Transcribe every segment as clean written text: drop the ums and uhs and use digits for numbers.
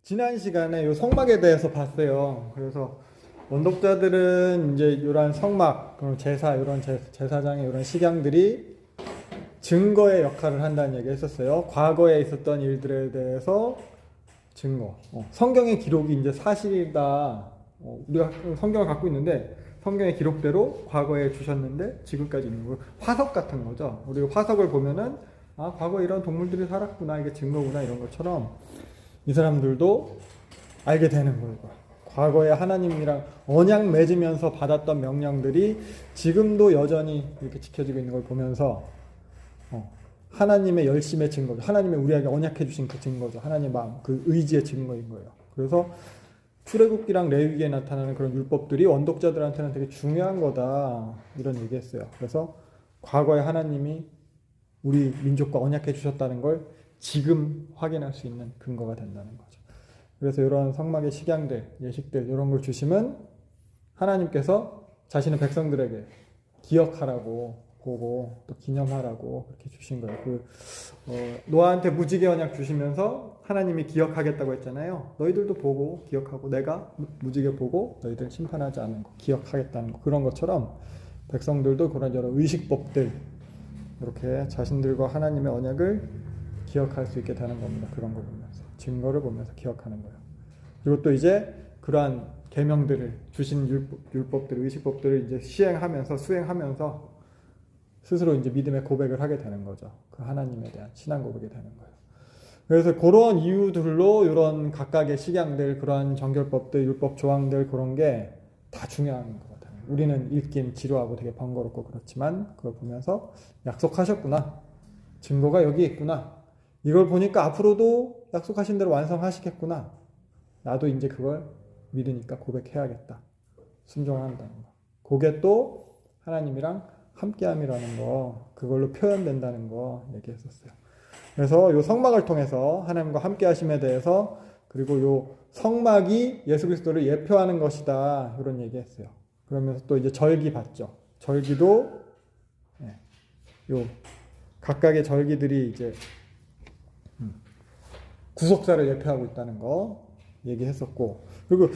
지난 시간에 요 성막에 대해서 봤어요. 그래서 원독자들은 이제 이러한 성막, 그리고 제사, 이런 제사장의 이런 식양들이 증거의 역할을 한다는 얘기 했었어요. 과거에 있었던 일들에 대해서 증거. 성경의 기록이 이제 사실이다. 우리가 성경을 갖고 있는데 성경의 기록대로 과거에 주셨는데 지금까지 있는 거. 화석 같은 거죠. 우리가 화석을 보면은 아, 과거에 이런 동물들이 살았구나. 이게 증거구나. 이런 것처럼 이 사람들도 알게 되는 거예요. 과거에 하나님이랑 언약 맺으면서 받았던 명령들이 지금도 여전히 이렇게 지켜지고 있는 걸 보면서 하나님의 열심의 증거죠. 하나님의 우리에게 언약해 주신 그 증거죠. 하나님의 마음, 그 의지의 증거인 거예요. 그래서 출애굽기랑 레위기에 나타나는 그런 율법들이 원독자들한테는 되게 중요한 거다. 이런 얘기했어요. 그래서 과거에 하나님이 우리 민족과 언약해 주셨다는 걸 지금 확인할 수 있는 근거가 된다는 거죠. 그래서 이런 성막의 식양들, 예식들 이런 걸 주시면 하나님께서 자신의 백성들에게 기억하라고 보고 또 기념하라고 그렇게 주신 거예요. 노아한테 무지개 언약 주시면서 하나님이 기억하겠다고 했잖아요. 너희들도 보고 기억하고 내가 무지개 보고 너희들 심판하지 않는 거 기억하겠다는 거. 그런 것처럼 백성들도 그런 여러 의식법들 이렇게 자신들과 하나님의 언약을 기억할 수 있게 되는 겁니다. 그런 거 보면서 증거를 보면서 기억하는 거예요. 그리고 또 이제 그러한 계명들을 주신 율법들, 의식법들을 이제 시행하면서 수행하면서 스스로 이제 믿음의 고백을 하게 되는 거죠. 그 하나님에 대한 신앙 고백이 되는 거예요. 그래서 그런 이유들로 이런 각각의 식양들, 그러한 정결법들, 율법 조항들 그런 게 다 중요한 것 같아요. 우리는 읽긴 지루하고 되게 번거롭고 그렇지만 그걸 보면서 약속하셨구나. 증거가 여기 있구나. 이걸 보니까 앞으로도 약속하신 대로 완성하시겠구나. 나도 이제 그걸 믿으니까 고백해야겠다. 순종한다는 거. 그게 또 하나님이랑 함께함이라는 거, 그걸로 표현된다는 거 얘기했었어요. 그래서 이 성막을 통해서 하나님과 함께하심에 대해서 그리고 이 성막이 예수 그리스도를 예표하는 것이다 이런 얘기했어요. 그러면서 또 이제 절기 봤죠. 절기도 요 각각의 절기들이 이제 구속사를 예표하고 있다는 거 얘기했었고, 그리고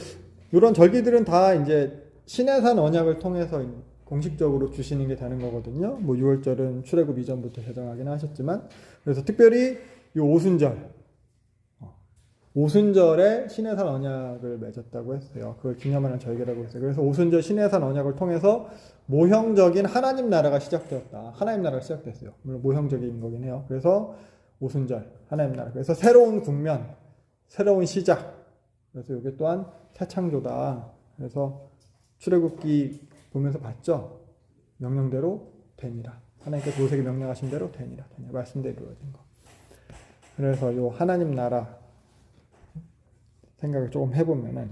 이런 절기들은 다 이제 시내산 언약을 통해서 공식적으로 주시는 게 되는 거거든요. 뭐 6월절은 출애굽 이전부터 제정하긴 하셨지만, 그래서 특별히 이 오순절에 시내산 언약을 맺었다고 했어요. 그걸 기념하는 절기라고 했어요. 그래서 오순절 시내산 언약을 통해서 모형적인 하나님 나라가 시작되었다. 하나님 나라가 시작됐어요. 물론 모형적인 거긴 해요. 그래서 오순절 하나님 나라. 그래서 새로운 국면, 새로운 시작. 그래서 이게 또한 새 창조다. 그래서 출애굽기 보면서 봤죠. 명령대로 되니라. 하나님께서 모세에게 명령하신 대로 되니라. 말씀대로 이루어진 거. 그래서 요 하나님 나라 생각을 조금 해보면은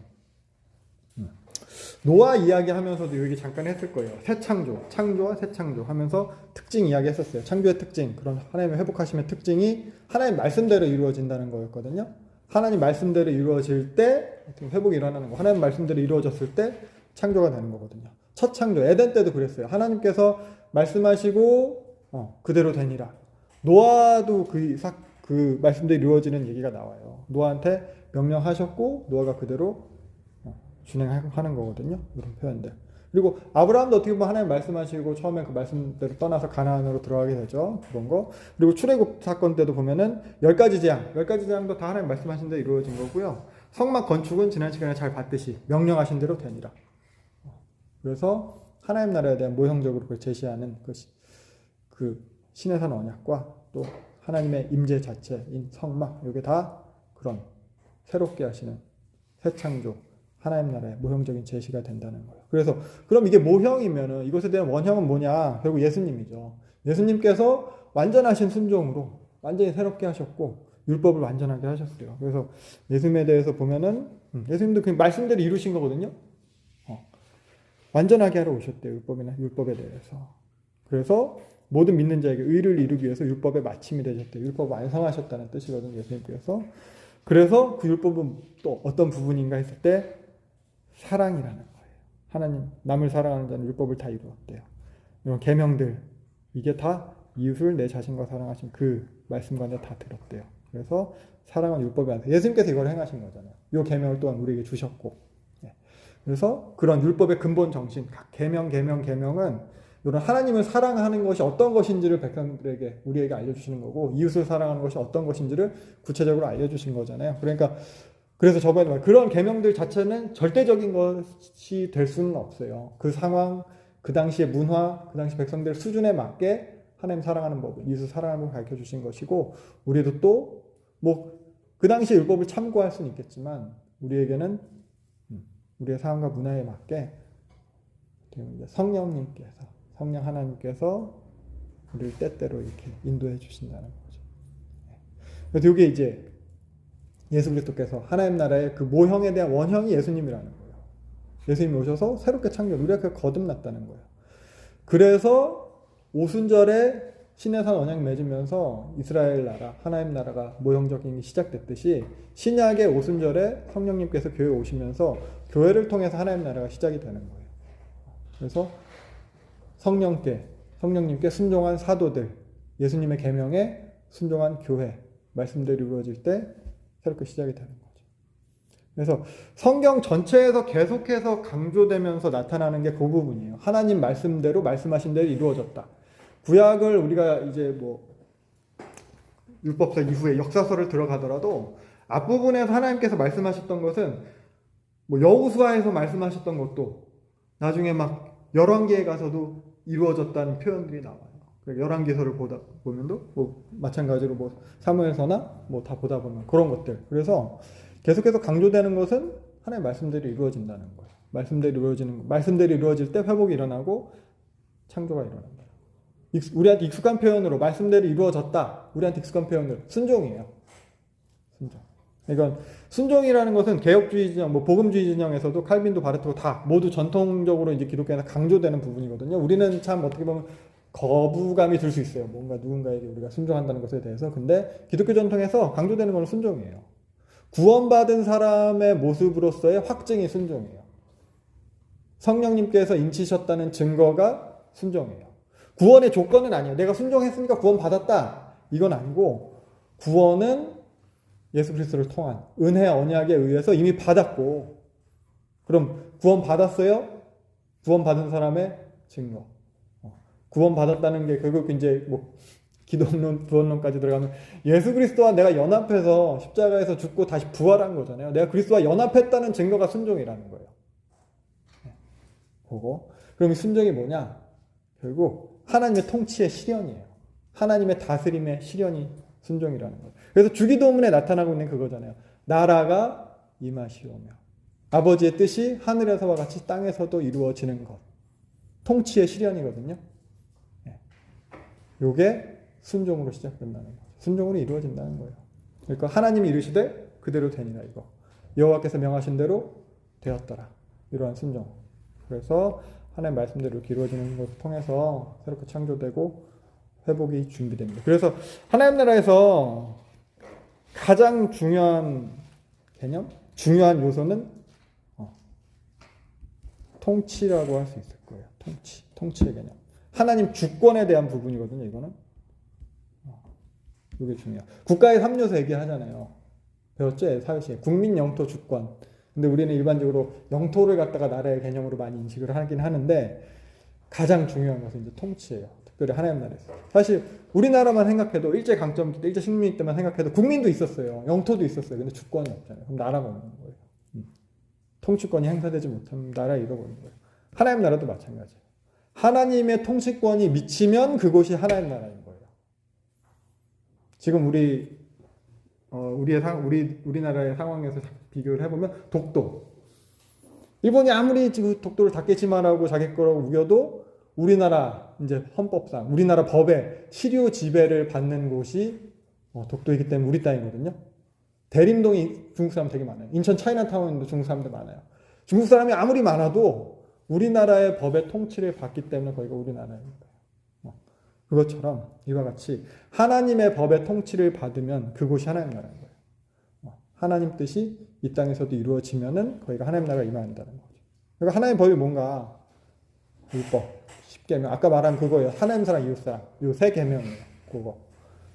노아 이야기하면서도 여기 잠깐 했을 거예요. 새 창조, 창조와 새 창조 하면서 특징 이야기했었어요. 창조의 특징, 그런 하나님의 회복하심의 특징이 하나님 말씀대로 이루어진다는 거였거든요. 하나님 말씀대로 이루어질 때 회복이 일어나는 거. 하나님 말씀대로 이루어졌을 때 창조가 되는 거거든요. 첫 창조, 에덴 때도 그랬어요. 하나님께서 말씀하시고 그대로 되니라. 노아도 그 말씀대로 이루어지는 얘기가 나와요. 노아한테 명령하셨고 노아가 그대로 진행하는 거거든요. 이런 표현들. 그리고 아브라함도 어떻게 보면 하나님 말씀하시고 처음에 그 말씀대로 떠나서 가나안으로 들어가게 되죠. 그런 거. 그리고 출애굽 사건 때도 보면은 10가지 재앙. 10가지 재앙도 다 하나님 말씀하신 대로 이루어진 거고요. 성막 건축은 지난 시간에 잘 봤듯이 명령하신 대로 되니라. 그래서 하나님 나라에 대한 모형적으로 그걸 제시하는 것이 그 시내산 언약과 또 하나님의 임재 자체인 성막, 이게 다 그런 새롭게 하시는 새 창조, 하나님 나라의 모형적인 제시가 된다는 거예요. 그래서 그럼 이게 모형이면은 이것에 대한 원형은 뭐냐? 결국 예수님이죠. 예수님께서 완전하신 순종으로 완전히 새롭게 하셨고 율법을 완전하게 하셨어요. 그래서 예수님에 대해서 보면은 예수님도 그 말씀대로 이루신 거거든요. 완전하게 하러 오셨대요. 율법에 대해서. 그래서 모든 믿는 자에게 의를 이루기 위해서 율법의 마침이 되셨대요. 율법 완성하셨다는 뜻이거든요. 예수님께서. 그래서 그 율법은 또 어떤 부분인가 했을 때 사랑이라는 거예요. 하나님, 남을 사랑하는 자는 율법을 다 이루었대요. 이런 계명들, 이게 다 이웃을 내 자신과 사랑하신 그 말씀관에 다 들었대요. 그래서 사랑은 율법이 아니다. 예수님께서 이걸 행하신 거잖아요. 이 계명을 또한 우리에게 주셨고. 예. 그래서 그런 율법의 근본 정신, 각 계명은 이런 하나님을 사랑하는 것이 어떤 것인지를 백성들에게 우리에게 알려주시는 거고 이웃을 사랑하는 것이 어떤 것인지를 구체적으로 알려주신 거잖아요. 그러니까 그래서 저번에 말 그런 계명들 자체는 절대적인 것이 될 수는 없어요. 그 상황, 그 당시의 문화, 그 당시 백성들 수준에 맞게 하나님 사랑하는 법을, 이웃을 사랑하는 법을 가르쳐 주신 것이고 우리도 또 뭐 그 당시의 율법을 참고할 수는 있겠지만 우리에게는 우리의 상황과 문화에 맞게 성령 하나님께서 우리를 때때로 이렇게 인도해 주신다는 거죠. 그래서 이게 이제 예수 그리스도께서 하나님 나라의 그 모형에 대한 원형이 예수님이라는 거예요. 예수님이 오셔서 새롭게 창조, 우리가 거듭났다는 거예요. 그래서 오순절에 시내산 언약 맺으면서 이스라엘 나라, 하나님 나라가 모형적인 게 시작됐듯이 신약의 오순절에 성령님께서 교회에 오시면서 교회를 통해서 하나님 나라가 시작이 되는 거예요. 그래서 성령님께 순종한 사도들, 예수님의 계명에 순종한 교회, 말씀대로 이루어질 때 새롭게 시작이 되는 거죠. 그래서 성경 전체에서 계속해서 강조되면서 나타나는 게 그 부분이에요. 하나님 말씀대로 말씀하신 대로 이루어졌다. 구약을 우리가 이제 뭐 율법서 이후에 역사서를 들어가더라도 앞부분에서 하나님께서 말씀하셨던 것은 뭐 여호수아에서 말씀하셨던 것도 나중에 막 열왕기에 가서도 이루어졌다는 표현들이 나와요. 열왕기서를 보면도 뭐 마찬가지로 뭐 사무엘서나 뭐 다 보다 보면 그런 것들. 그래서 계속해서 강조되는 것은 하나님의 말씀대로 이루어진다는 거예요. 말씀대로 이루어질 때 회복이 일어나고 창조가 일어난다. 우리한테 익숙한 표현으로 말씀대로 이루어졌다. 우리한테 익숙한 표현으로 순종이에요. 순종. 그러니까 순종이라는 것은 개혁주의 진영, 뭐 복음주의 진영에서도 칼빈도 바르트고 다 모두 전통적으로 이제 기독교에서 강조되는 부분이거든요. 우리는 참 어떻게 보면 거부감이 들 수 있어요. 뭔가 누군가에게 우리가 순종한다는 것에 대해서. 근데 기독교 전통에서 강조되는 건 순종이에요. 구원받은 사람의 모습으로서의 확증이 순종이에요. 성령님께서 인치셨다는 증거가 순종이에요. 구원의 조건은 아니에요. 내가 순종했으니까 구원받았다. 이건 아니고 구원은 예수 그리스도를 통한 은혜 언약에 의해서 이미 받았고 그럼 구원받았어요? 구원받은 사람의 증거. 구원받았다는 게 결국 이제 뭐 기독론, 구원론까지 들어가면 예수 그리스도와 내가 연합해서 십자가에서 죽고 다시 부활한 거잖아요. 내가 그리스도와 연합했다는 증거가 순종이라는 거예요. 그거. 그럼 이 순종이 뭐냐? 결국 하나님의 통치의 실현이에요. 하나님의 다스림의 실현이 순종이라는 거예요. 그래서 주기도문에 나타나고 있는 그거잖아요. 나라가 임하시오며 아버지의 뜻이 하늘에서와 같이 땅에서도 이루어지는 것. 통치의 실현이거든요. 이게 순종으로 시작된다는 거예요. 순종으로 이루어진다는 거예요. 그러니까 하나님이 이르시되 그대로 되니라 이거. 여호와께서 명하신 대로 되었더라. 이러한 순종. 그래서 하나님 말씀대로 이렇게 이루어지는 것을 통해서 새롭게 창조되고 회복이 준비됩니다. 그래서 하나님 나라에서 가장 중요한 개념, 중요한 요소는 통치라고 할 수 있을 거예요. 통치의 개념. 하나님 주권에 대한 부분이거든요. 이거는 이게 중요해요. 국가의 3요소 얘기하잖아요. 배웠죠? 사회시에 국민, 영토, 주권. 근데 우리는 일반적으로 영토를 갖다가 나라의 개념으로 많이 인식을 하긴 하는데 가장 중요한 것은 이제 통치예요. 특별히 하나님 나라에서. 사실 우리나라만 생각해도 일제 강점 때, 일제 식민지 때만 생각해도 국민도 있었어요. 영토도 있었어요. 근데 주권이 없잖아요. 그럼 나라가 없는 거예요. 통치권이 행사되지 못하면 나라 잃어버린 거예요. 하나님 나라도 마찬가지예요. 하나님의 통치권이 미치면 그곳이 하나님 나라인 거예요. 지금 우리나라의 상황에서 비교를 해보면 독도. 일본이 아무리 지금 독도를 닫겠지만 자기 거라고 우겨도 우리나라 이제 헌법상 우리나라 법에 치료 지배를 받는 곳이 독도이기 때문에 우리 땅이거든요. 대림동이 중국 사람 되게 많아요. 인천 차이나타운도 중국 사람들 많아요. 중국 사람이 아무리 많아도 우리나라의 법의 통치를 받기 때문에 거기가 우리나라입니다. 그것처럼 이와 같이 하나님의 법의 통치를 받으면 그곳이 하나님 나라인 거예요. 하나님 뜻이 이 땅에서도 이루어지면은 거기가 하나님 나라가 임한다는 거죠. 그러니까 하나님의 법이 뭔가 율법, 10계명, 아까 말한 그거예요. 하나님 사랑, 이웃 사랑. 이 세 계명이에요. 그거.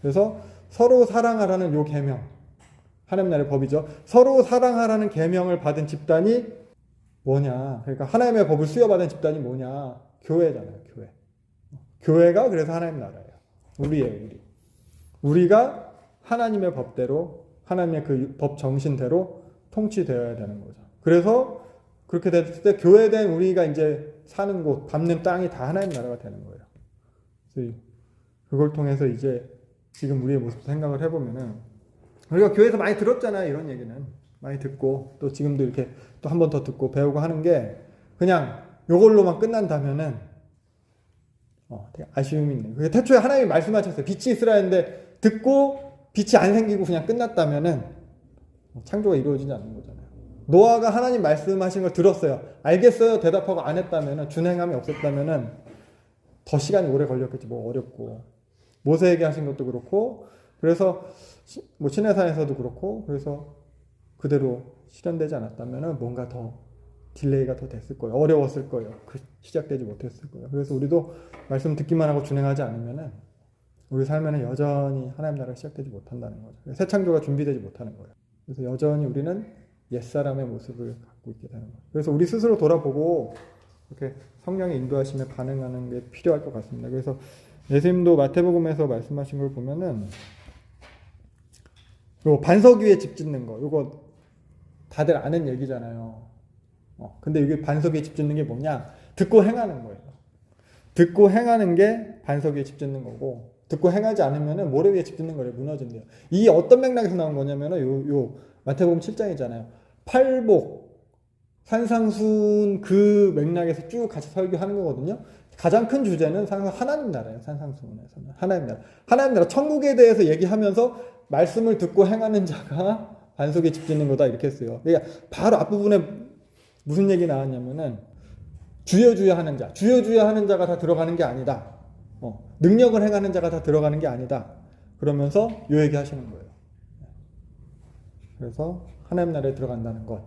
그래서 서로 사랑하라는 요 계명, 하나님 나라의 법이죠. 서로 사랑하라는 계명을 받은 집단이 뭐냐? 그러니까 하나님의 법을 수여받은 집단이 뭐냐? 교회잖아요, 교회. 교회가 그래서 하나님 나라예요. 우리예요, 우리. 우리가 하나님의 법대로, 하나님의 그 법 정신대로 통치되어야 되는 거죠. 그래서 그렇게 됐을 때 교회된 우리가 이제 사는 곳, 밟는 땅이 다 하나님 나라가 되는 거예요. 그래서 그걸 통해서 이제 지금 우리의 모습 생각을 해보면은 우리가 교회에서 많이 들었잖아요, 이런 얘기는. 많이 듣고 또 지금도 이렇게 또 한 번 더 듣고 배우고 하는 게 그냥 요걸로만 끝난다면은 되게 아쉬움이 있네. 그게 태초에 하나님이 말씀하셨어요. 빛이 있으라 했는데 듣고 빛이 안 생기고 그냥 끝났다면은 창조가 이루어지지 않는 거잖아요. 노아가 하나님 말씀하신 걸 들었어요. 알겠어요. 대답하고 안 했다면은, 준행함이 없었다면은 더 시간이 오래 걸렸겠지. 뭐 어렵고. 모세에게 하신 것도 그렇고, 그래서 뭐 시내산에서도 그렇고, 그래서 그대로 실현되지 않았다면은 뭔가 더 딜레이가 더 됐을 거예요. 어려웠을 거예요. 시작되지 못했을 거예요. 그래서 우리도 말씀 듣기만 하고 준행하지 않으면은 우리 삶에는 여전히 하나님 나라가 시작되지 못한다는 거죠. 새 창조가 준비되지 못하는 거예요. 그래서 여전히 우리는 옛사람의 모습을 갖고 있게 되는 거예요. 그래서 우리 스스로 돌아보고 이렇게 성령의 인도하심에 반응하는 게 필요할 것 같습니다. 그래서 예수님도 마태복음에서 말씀하신 걸 보면은 요 반석 위에 집 짓는 거, 요거 다들 아는 얘기잖아요. 근데 이게 반석 위에 집 짓는 게 뭐냐? 듣고 행하는 거예요. 듣고 행하는 게 반석 위에 집 짓는 거고, 듣고 행하지 않으면은 모래 위에 집 짓는 거예요. 무너진대요. 이 어떤 맥락에서 나온 거냐면은 요 마태복음 7장이잖아요. 팔복, 산상순 그 맥락에서 쭉 같이 설교하는 거거든요. 가장 큰 주제는 하나님 나라예요. 산상순에서는 하나님 나라. 하나님 나라 천국에 대해서 얘기하면서 말씀을 듣고 행하는 자가 반석에 집 짓는 거다 이렇게 했어요. 그러니까 바로 앞부분에 무슨 얘기 나왔냐면은 주여 하는 자, 주여 하는 자가 다 들어가는 게 아니다. 능력을 행하는 자가 다 들어가는 게 아니다. 그러면서 요 얘기 하시는 거예요. 그래서 하나님 나라에 들어간다는 것,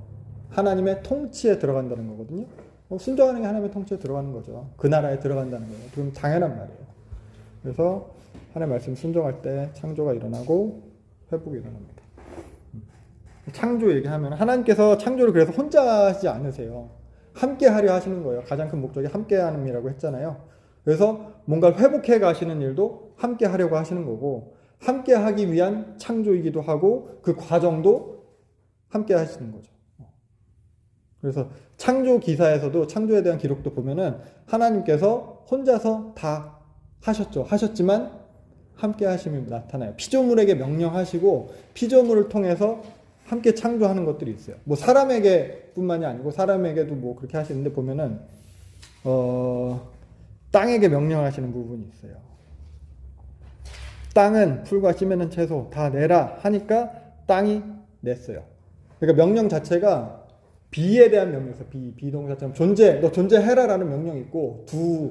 하나님의 통치에 들어간다는 거거든요. 순종하는 게 하나님의 통치에 들어가는 거죠. 그 나라에 들어간다는 거예요. 그럼 당연한 말이에요. 그래서 하나님의 말씀 순종할 때 창조가 일어나고 회복이 일어납니다. 창조 얘기하면 하나님께서 창조를 그래서 혼자 하지 않으세요. 함께 하려 하시는 거예요. 가장 큰 목적이 함께 하는이라고 했잖아요. 그래서 뭔가 회복해 가시는 일도 함께 하려고 하시는 거고, 함께 하기 위한 창조이기도 하고 그 과정도 함께 하시는 거죠. 그래서 창조 기사에서도 창조에 대한 기록도 보면은 하나님께서 혼자서 다 하셨지만 함께 하심이 나타나요. 피조물에게 명령하시고 피조물을 통해서 함께 창조하는 것들이 있어요. 뭐 사람에게 뿐만이 아니고 사람에게도 뭐 그렇게 하시는데 보면은 땅에게 명령하시는 부분이 있어요. 땅은 풀과 씨 맺는 채소 다 내라 하니까 땅이 냈어요. 그러니까 명령 자체가 비에 대한 명령이었어요. 비동사처럼 너 존재해라라는 명령이 있고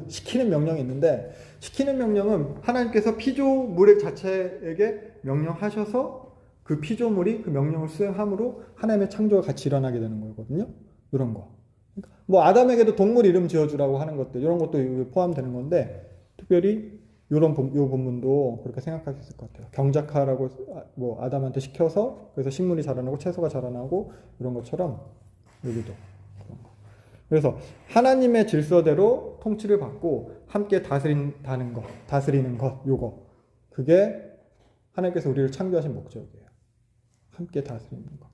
시키는 명령이 있는데, 시키는 명령은 하나님께서 피조물 자체에게 명령하셔서 그 피조물이 그 명령을 수행함으로 하나님의 창조가 같이 일어나게 되는 거거든요. 이런 거. 그러니까 뭐 아담에게도 동물 이름 지어주라고 하는 것들, 이런 것도 포함되는 건데, 특별히 요 본문도 그렇게 생각할 수 있을 것 같아요. 경작하라고 뭐 아담한테 시켜서 그래서 식물이 자라나고 채소가 자라나고 이런 것처럼 여기도 그런 거. 그래서 하나님의 질서대로 통치를 받고 함께 다스리는 것, 요거. 그게 하나님께서 우리를 창조하신 목적이에요. 함께 다스리는 것,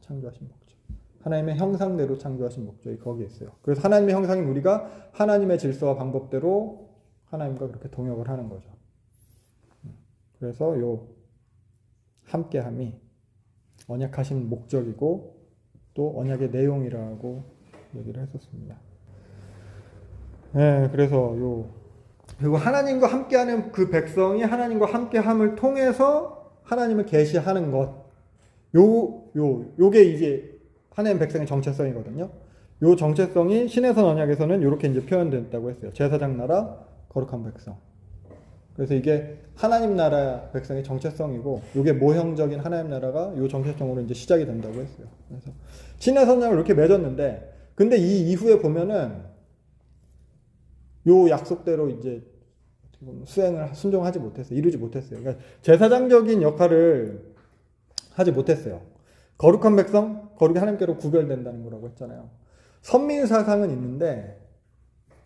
창조하신 목적. 하나님의 형상대로 창조하신 목적이 거기에 있어요. 그래서 하나님의 형상인 우리가 하나님의 질서와 방법대로 하나님과 그렇게 동역을 하는 거죠. 그래서 요 함께함이 언약하신 목적이고 또 언약의 내용이라고 얘기를 했었습니다. 네, 그래서 그리고 하나님과 함께하는 그 백성이 하나님과 함께함을 통해서 하나님을 계시하는 것. 요게 이제 하나님 백성의 정체성이거든요. 요 정체성이 신해선 언약에서는 이렇게 이제 표현됐다고 했어요. 제사장 나라, 거룩한 백성. 그래서 이게 하나님 나라 백성의 정체성이고, 요게 모형적인 하나님 나라가 요 정체성으로 이제 시작이 된다고 했어요. 그래서 신해선 언약을 이렇게 맺었는데, 근데 이 이후에 보면은 요 약속대로 이제 순종하지 못했어요. 이루지 못했어요. 그러니까 제사장적인 역할을 하지 못했어요. 거룩한 백성, 거룩이 하나님께로 구별된다는 거라고 했잖아요. 선민 사상은 있는데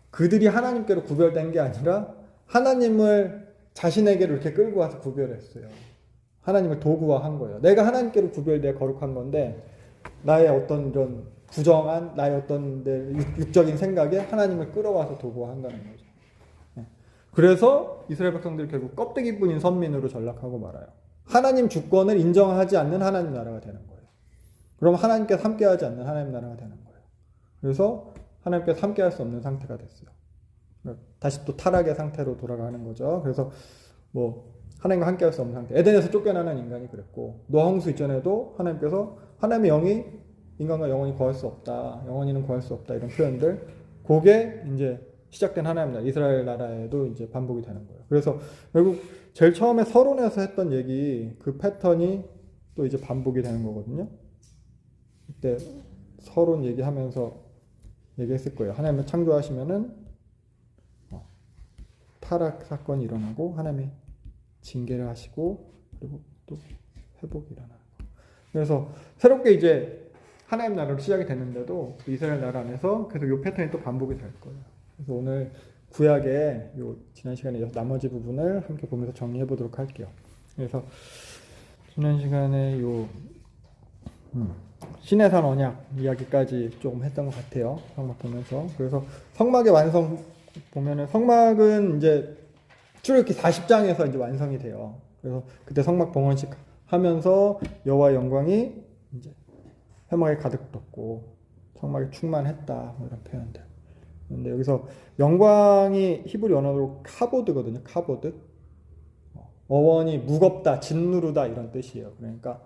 그들이 하나님께로 구별된 게 아니라 하나님을 자신에게로 이렇게 끌고 와서 구별했어요. 하나님을 도구화한 거예요. 내가 하나님께로 구별되어 거룩한 건데 나의 어떤 이런 부정한 나의 어떤 내 육적인 생각에 하나님을 끌어와서 도구화한다는 거죠. 그래서 이스라엘 백성들이 결국 껍데기뿐인 선민으로 전락하고 말아요. 하나님 주권을 인정하지 않는 하나님 나라가 되는 거예요. 그럼 하나님께서 함께하지 않는 하나님 나라가 되는 거예요. 그래서 하나님께서 함께할 수 없는 상태가 됐어요. 다시 또 타락의 상태로 돌아가는 거죠. 그래서 뭐 하나님과 함께할 수 없는 상태. 에덴에서 쫓겨나는 인간이 그랬고 노아홍수 이전에도 하나님께서 하나님의 영이 인간과 영원히 거할 수 없다. 영원히는 거할 수 없다. 이런 표현들. 그게 이제 시작된 하나님 나라, 이스라엘 나라에도 이제 반복이 되는 거예요. 그래서 결국 제일 처음에 서론에서 했던 얘기 그 패턴이 또 이제 반복이 되는 거거든요. 그때 서론 얘기하면서 얘기했을 거예요. 하나님을 창조하시면은 타락 사건이 일어나고 하나님이 징계를 하시고 그리고 또 회복이 일어나는 거. 그래서 새롭게 이제 하나님 나라로 시작이 됐는데도 이스라엘 나라 안에서 계속 이 패턴이 또 반복이 될 거예요. 그래서 오늘 구약의 요 지난 시간에 이어서 나머지 부분을 함께 보면서 정리해 보도록 할게요. 그래서 지난 시간에 요 시내산 언약 이야기까지 조금 했던 것 같아요. 성막 보면서. 그래서 성막의 완성 보면은 성막은 이제 출애굽기 40장에서 이제 완성이 돼요. 그래서 그때 성막 봉헌식 하면서 여호와의 영광이 이제 회막에 가득 떴고 성막이 충만했다 뭐 이런 표현들. 근데 여기서 영광이 히브리 언어로 카보드거든요. 카보드. 어원이 무겁다, 진누르다 이런 뜻이에요. 그러니까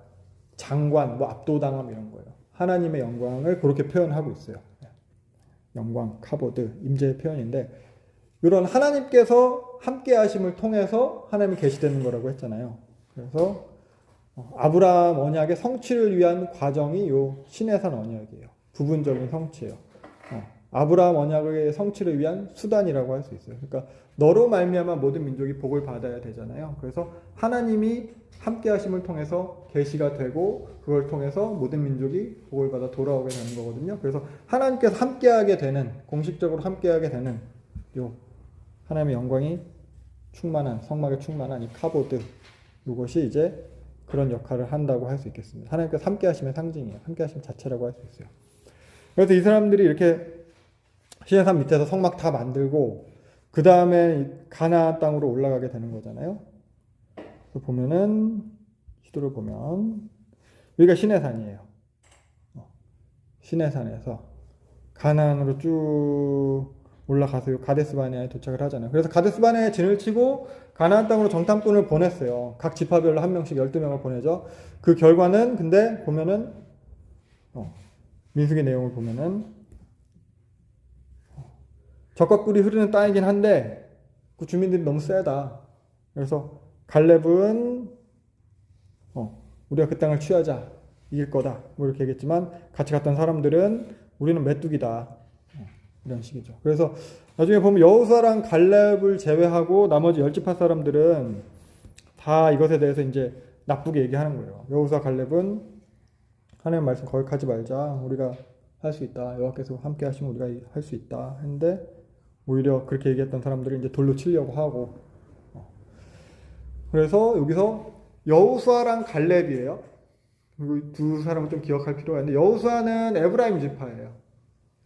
장관, 뭐 압도당함 이런 거예요. 하나님의 영광을 그렇게 표현하고 있어요. 영광, 카보드, 임재의 표현인데 이런 하나님께서 함께 하심을 통해서 하나님이 계시되는 거라고 했잖아요. 그래서 아브라함 언약의 성취를 위한 과정이 요 시내산 언약이에요. 부분적인 성취예요. 아브라함 언약의 성취를 위한 수단이라고 할 수 있어요. 그러니까 너로 말미암아 모든 민족이 복을 받아야 되잖아요. 그래서 하나님이 함께 하심을 통해서 계시가 되고 그걸 통해서 모든 민족이 복을 받아 돌아오게 되는 거거든요. 그래서 하나님께서 함께하게 되는 공식적으로 함께하게 되는 요 하나님의 영광이 충만한 성막에 충만한 이 카보드 이것이 이제 그런 역할을 한다고 할 수 있겠습니다. 하나님께서 함께 하심의 상징이에요. 함께 하심 자체라고 할 수 있어요. 그래서 이 사람들이 이렇게 시내산 밑에서 성막 다 만들고 그 다음에 가나안 땅으로 올라가게 되는 거잖아요. 그래서 보면은 지도를 보면 여기가 시내산이에요. 시내산에서 가나안으로 쭉 올라가서 가데스바네아에 도착을 하잖아요. 그래서 가데스바네아에 진을 치고 가나안 땅으로 정탐꾼을 보냈어요. 각 지파별로 한 명씩 12명을 보내죠. 그 결과는 근데 보면은 민수기 내용을 보면은 적과 꿀이 흐르는 땅이긴 한데 그 주민들이 너무 세다. 그래서 갈렙은 우리가 그 땅을 취하자. 이길 거다. 뭐 이렇게 얘기했지만 같이 갔던 사람들은 우리는 메뚜기다. 이런 식이죠. 그래서 나중에 보면 여호수아랑 갈렙을 제외하고 나머지 10지파 사람들은 다 이것에 대해서 이제 나쁘게 얘기하는 거예요. 여호수아 갈렙은 하나님 말씀 거역하지 말자. 우리가 할 수 있다. 여호와께서 함께 하시면 우리가 할 수 있다. 했는데 오히려 그렇게 얘기했던 사람들이 이제 돌로 치려고 하고. 그래서 여기서 여호수아랑 갈렙이에요. 그리고 두 사람은 좀 기억할 필요가 있는데 여호수아는 에브라임 지파예요.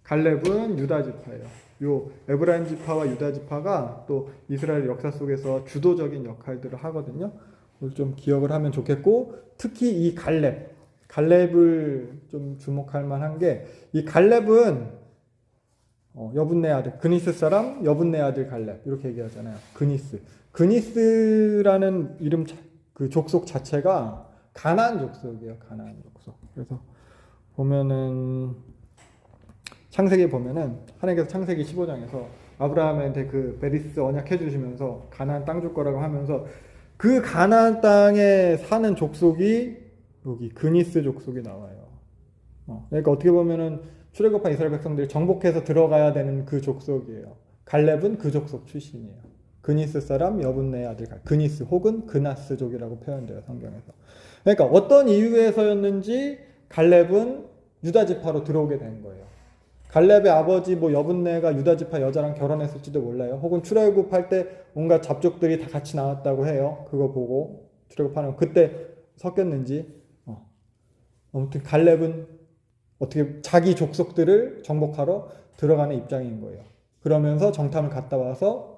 갈렙은 유다 지파예요. 요 에브라임 지파와 유다 지파가 또 이스라엘 역사 속에서 주도적인 역할들을 하거든요. 그걸 좀 기억을 하면 좋겠고 특히 이 갈렙을 좀 주목할 만한 게 이 갈렙은 여분네 아들 그니스 사람 여분네 아들 갈렙 이렇게 얘기하잖아요. 그니스라는 이름 그 족속 자체가 가나안 족속이에요. 가나안 족속. 그래서 보면은 창세기 보면은 하나님께서 창세기 15장에서 아브라함한테 그 베리스 언약 해주시면서 가나안 땅 줄 거라고 하면서 그 가나안 땅에 사는 족속이 여기 그니스 족속이 나와요. 그러니까 어떻게 보면은 출애굽한 이스라엘 백성들이 정복해서 들어가야 되는 그 족속이에요. 갈렙은 그 족속 출신이에요. 그니스 사람 여분네의 아들 그니스 혹은 그나스족이라고 표현돼요, 성경에서. 그러니까 어떤 이유에서였는지 갈렙은 유다 지파로 들어오게 된 거예요. 갈렙의 아버지 뭐 여분네가 유다 지파 여자랑 결혼했을지도 몰라요. 혹은 출애굽할 때 온갖 잡족들이 다 같이 나왔다고 해요. 그거 보고 출애굽하는 그때 섞였는지. 아무튼 갈렙은 어떻게 자기 족속들을 정복하러 들어가는 입장인 거예요. 그러면서 정탐을 갔다 와서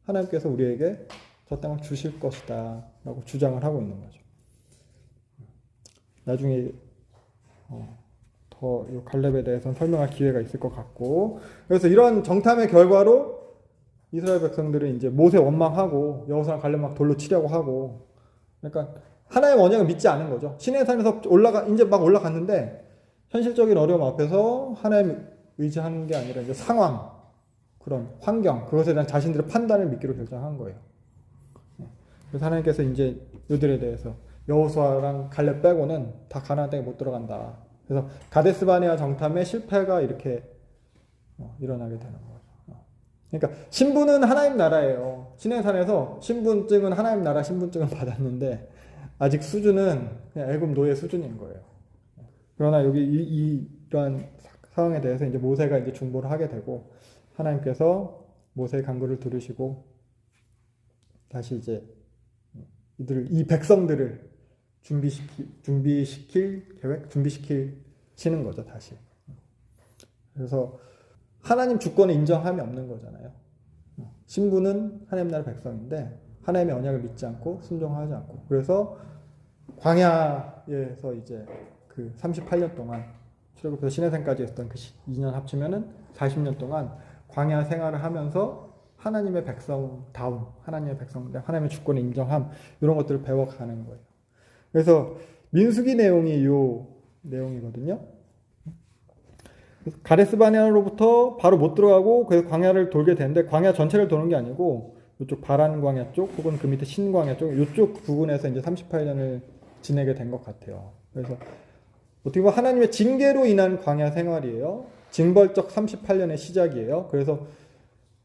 하나님께서 우리에게 저 땅을 주실 것이다 라고 주장을 하고 있는 거죠. 나중에 더 이 갈렙에 대해서는 설명할 기회가 있을 것 같고, 그래서 이런 정탐의 결과로 이스라엘 백성들은 이제 모세 원망하고 여호수아랑 갈렙 막 돌로 치려고 하고, 그러니까 하나님의 언약을 믿지 않은 거죠. 시내산에서 이제 막 올라갔는데 현실적인 어려움 앞에서 하나님 의지하는 게 아니라 이제 상황, 그런 환경, 그것에 대한 자신들의 판단을 믿기로 결정한 거예요. 그래서 하나님께서 이제 이들에 대해서 여호수아랑 갈렙 빼고는 다 가나안 땅에 못 들어간다. 그래서 가데스 바네아 정탐의 실패가 이렇게 일어나게 되는 거죠. 그러니까 신분은 하나님 나라예요. 시내산에서 신분증은 하나님 나라 신분증을 받았는데 아직 수준은 그냥 애굽 노예 수준인 거예요. 그러나 여기 이러한 상황에 대해서 이제 모세가 이제 중보를 하게 되고, 하나님께서 모세의 간구를 들으시고 다시 이제 이 백성들을 준비시키는 거죠, 다시. 그래서 하나님 주권을 인정함이 없는 거잖아요. 신분은 하나님 나라 백성인데 하나님의 언약을 믿지 않고 순종하지 않고, 그래서 광야에서 이제 그 38년 동안 출애굽부터 시내산까지 했던 그 2년 합치면은 40년 동안 광야 생활을 하면서 하나님의 백성다움, 하나님의 백성들, 하나님의 주권을 인정함, 이런 것들을 배워가는 거예요. 그래서 민수기 내용이 이 내용이거든요. 가데스 바네아로부터 바로 못 들어가고 그래서 광야를 돌게 되는데, 광야 전체를 도는 게 아니고 이쪽 바란 광야 쪽 혹은 그 밑에 신 광야 쪽, 이쪽 부분에서 이제 38년을 지내게 된 것 같아요. 그래서 어떻게 보면 하나님의 징계로 인한 광야 생활이에요. 징벌적 38년의 시작이에요. 그래서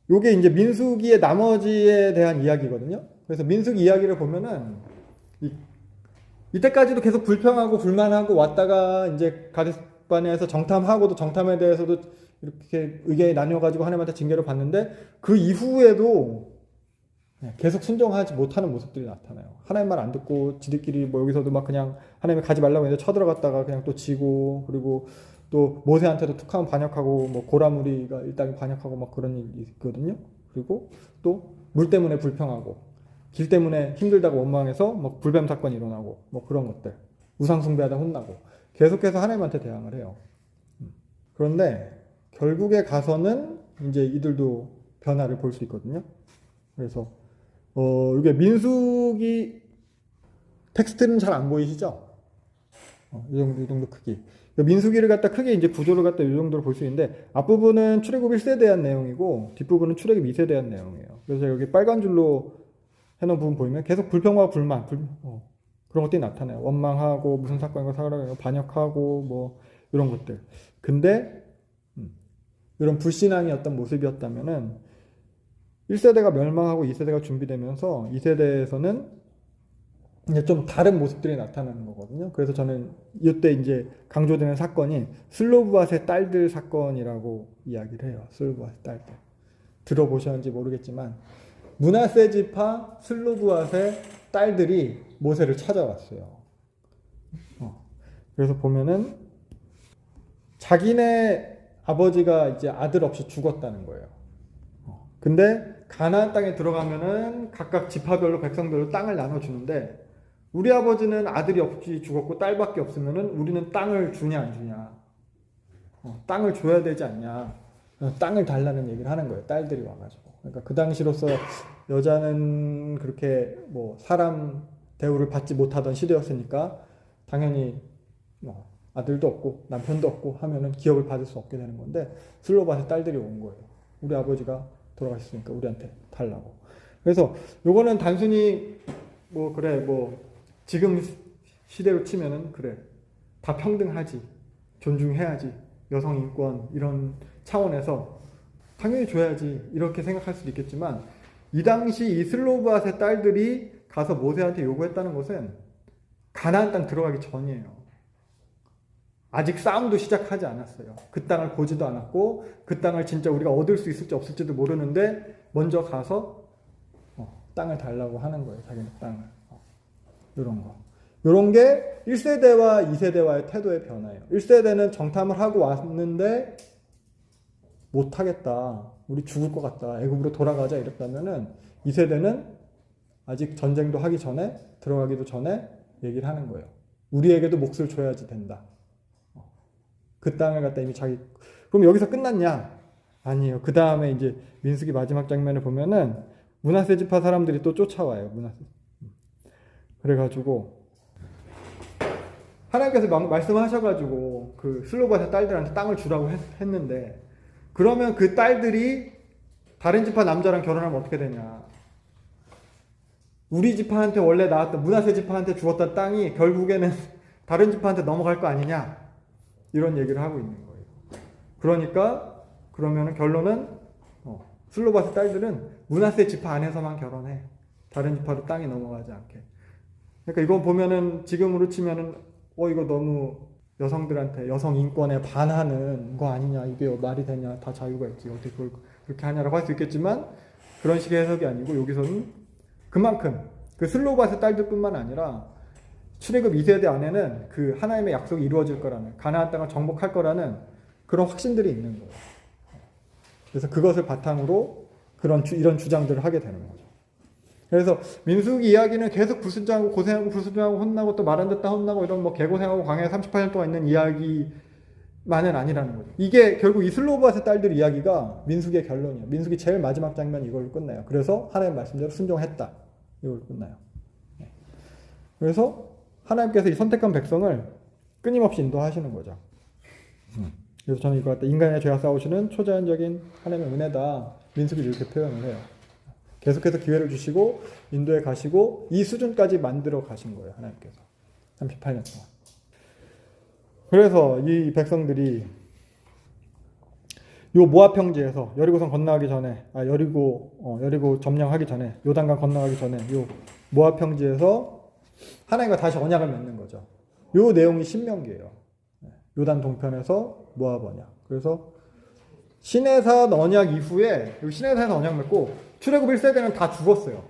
이게 이제 민수기의 나머지에 대한 이야기거든요. 그래서 민수기 이야기를 보면은 이때까지도 계속 불평하고 불만하고 왔다가 이제 가데스 바네아에서 정탐하고도 정탐에 대해서도 이렇게 의견이 나뉘어가지고 하나님한테 징계를 받는데, 그 이후에도 계속 순종하지 못하는 모습들이 나타나요. 하나님 말 안 듣고 지들끼리 뭐 여기서도 막 그냥 하나님이 가지 말라고 했는데 쳐들어갔다가 그냥 또 지고, 그리고 또 모세한테도 툭하면 반역하고, 뭐 고라무리가 일당이 반역하고 막 그런 일이 있거든요. 그리고 또 물 때문에 불평하고 길 때문에 힘들다고 원망해서 막 불뱀 사건이 일어나고 뭐 그런 것들, 우상 숭배하다 혼나고 계속해서 하나님한테 대항을 해요. 그런데 결국에 가서는 이제 이들도 변화를 볼 수 있거든요. 그래서 이게 민수기 텍스트는 잘 안 보이시죠? 이 정도 크기. 민수기를 갖다 크게 이제 구조를 갖다 이 정도로 볼 수 있는데, 앞부분은 출애굽 1세에 대한 내용이고 뒷부분은 출애굽 2세에 대한 내용이에요. 그래서 여기 빨간 줄로 해놓은 부분 보이면 계속 불평과 불만, 그런 것들이 나타나요. 원망하고 무슨 사건이고 사고라고 반역하고 뭐 이런 것들. 근데 이런 불신앙이 어떤 모습이었다면은 1세대가 멸망하고 2세대가 준비되면서 2세대에서는 이제 좀 다른 모습들이 나타나는 거거든요. 그래서 저는 이때 이제 강조되는 사건이 슬로브앗의 딸들 사건이라고 이야기를 해요. 슬로브앗의 딸들. 들어보셨는지 모르겠지만 므낫세 지파 슬로브앗의 딸들이 모세를 찾아왔어요. 그래서 보면은 자기네 아버지가 이제 아들 없이 죽었다는 거예요. 근데 가나안 땅에 들어가면은 각각 지파별로 백성별로 땅을 나눠주는데, 우리 아버지는 아들이 없이 죽었고 딸밖에 없으면은 우리는 땅을 주냐 안 주냐, 땅을 줘야 되지 않냐, 땅을 달라는 얘기를 하는 거예요. 딸들이 와가지고. 그러니까 그 당시로서 여자는 그렇게 뭐 사람 대우를 받지 못하던 시대였으니까 당연히 아들도 없고 남편도 없고 하면은 기업을 받을 수 없게 되는 건데, 슬로바의 딸들이 온 거예요. 우리 아버지가 돌아가셨으니까 우리한테 달라고. 그래서 요거는 단순히 뭐 그래 뭐 지금 시대로 치면은 그래 다 평등하지, 존중해야지, 여성 인권 이런 차원에서 당연히 줘야지 이렇게 생각할 수도 있겠지만, 이 당시 이 슬로바스의 딸들이 가서 모세한테 요구했다는 것은 가나안 땅 들어가기 전이에요. 아직 싸움도 시작하지 않았어요. 그 땅을 보지도 않았고 그 땅을 진짜 우리가 얻을 수 있을지 없을지도 모르는데 먼저 가서 땅을 달라고 하는 거예요. 자기네 땅을. 이런 거. 이런 게 1세대와 2세대와의 태도의 변화예요. 1세대는 정탐을 하고 왔는데 못하겠다. 우리 죽을 것 같다. 애국으로 돌아가자 이랬다면은 2세대는 아직 전쟁도 하기 전에 들어가기도 전에 얘기를 하는 거예요. 우리에게도 몫을 줘야지 된다. 그 땅을 갖다 이미 자기 그럼 여기서 끝났냐? 아니에요. 그 다음에 이제 민수기 마지막 장면을 보면은 므낫세 지파 사람들이 또 쫓아와요. 그래가지고 하나님께서 말씀하셔가지고 그 슬로바스 딸들한테 땅을 주라고 했는데 그러면 그 딸들이 다른 지파 남자랑 결혼하면 어떻게 되냐? 우리 지파한테 원래 나왔던 므낫세 지파한테 주었던 땅이 결국에는 다른 지파한테 넘어갈 거 아니냐? 이런 얘기를 하고 있는 거예요. 그러니까 그러면은 결론은 슬로바스 딸들은 므낫세 지파 안에서만 결혼해. 다른 지파로 땅이 넘어가지 않게. 그러니까 이거 보면은 지금으로 치면은 이거 너무 여성들한테 여성 인권에 반하는 거 아니냐, 이게 말이 되냐, 다 자유가 있지 어떻게 그걸 그렇게 하냐라고 할 수 있겠지만 그런 식의 해석이 아니고 여기서는 그만큼 그 슬로바스 딸들뿐만 아니라 출애굽 2세대 안에는 그 하나님의 약속이 이루어질 거라는, 가나안 땅을 정복할 거라는 그런 확신들이 있는 거예요. 그래서 그것을 바탕으로 이런 주장들을 하게 되는 거죠. 그래서 민수기 이야기는 계속 불순종하고 고생하고 불순종하고 혼나고 또 말 안 듣다 혼나고 이런 개고생하고 광야에 38년 동안 있는 이야기만은 아니라는 거죠. 이게 결국 이 슬로바스 딸들 이야기가 민수기의 결론이에요. 민수기 제일 마지막 장면이 이걸로 끝나요. 그래서 하나님 말씀대로 순종했다. 이걸로 끝나요. 그래서 하나님께서 이 선택한 백성을 끊임없이 인도하시는 거죠. 그래서 저는 이거 갖다 인간의 죄와 싸우시는 초자연적인 하나님의 은혜다. 민수기를 이렇게 표현을 해요. 계속해서 기회를 주시고 인도에 가시고 이 수준까지 만들어 가신 거예요. 하나님께서 38년 동안. 그래서 이 백성들이 요 모압 평지에서 여리고성 건너가기 전에 여리고 점령하기 전에 요단강 건너가기 전에 요 모압 평지에서 하나님과 다시 언약을 맺는 거죠. 요 내용이 신명기예요. 요단 동편에서 모압 언약. 그래서 시내산 언약 이후에 시내산에서 언약 맺고 출애굽 1세대는 다 죽었어요.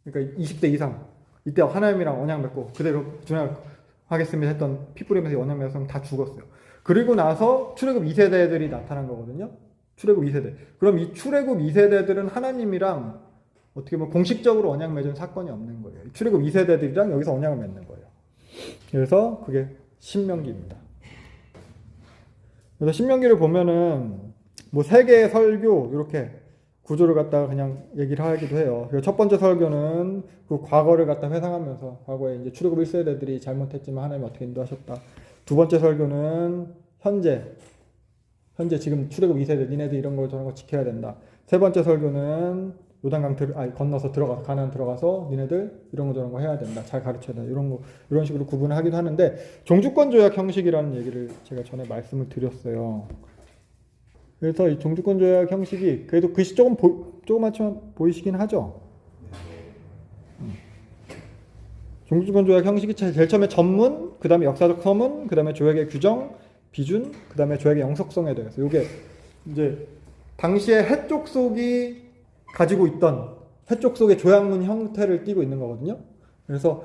그러니까 20대 이상. 이때 하나님이랑 언약 맺고 그대로 준행하겠습니다 했던 피 뿌리면서 언약 맺으면 다 죽었어요. 그리고 나서 출애굽 2세대들이 나타난 거거든요. 출애굽 2세대. 그럼 이 출애굽 2세대들은 하나님이랑 어떻게 보면 공식적으로 언약 맺은 사건이 없는 거예요. 출애굽 2세대들이랑 여기서 언약을 맺는 거예요. 그래서 그게 신명기입니다. 그래서 신명기를 보면은 뭐 세 개의 설교 이렇게 구조를 갖다가 그냥 얘기를 하기도 해요. 첫 번째 설교는 그 과거를 갖다 회상하면서 과거에 이제 출애굽 1세대들이 잘못했지만 하나님 어떻게 인도하셨다. 두 번째 설교는 현재 지금 출애굽 2세대 니네들 이런 거 저런 거 지켜야 된다. 세 번째 설교는 요단강 건너서 들어가서 가나안 들어가서 니네들 이런 거 저런 거 해야 된다. 잘 가르쳐야 된다. 이런 식으로 구분을 하기도 하는데 종주권 조약 형식이라는 얘기를 제가 전에 말씀을 드렸어요. 그래서 이 종주권 조약 형식이 그래도 글씨 조그맣지만 보이시긴 하죠. 종주권 조약 형식이 제일 처음에 전문, 그 다음에 역사적 서문, 그 다음에 조약의 규정, 비준, 그 다음에 조약의 영속성에 대해서 이게 이제 당시에 해쪽 속이 가지고 있던 해쪽 속의 조약문 형태를 띠고 있는 거거든요. 그래서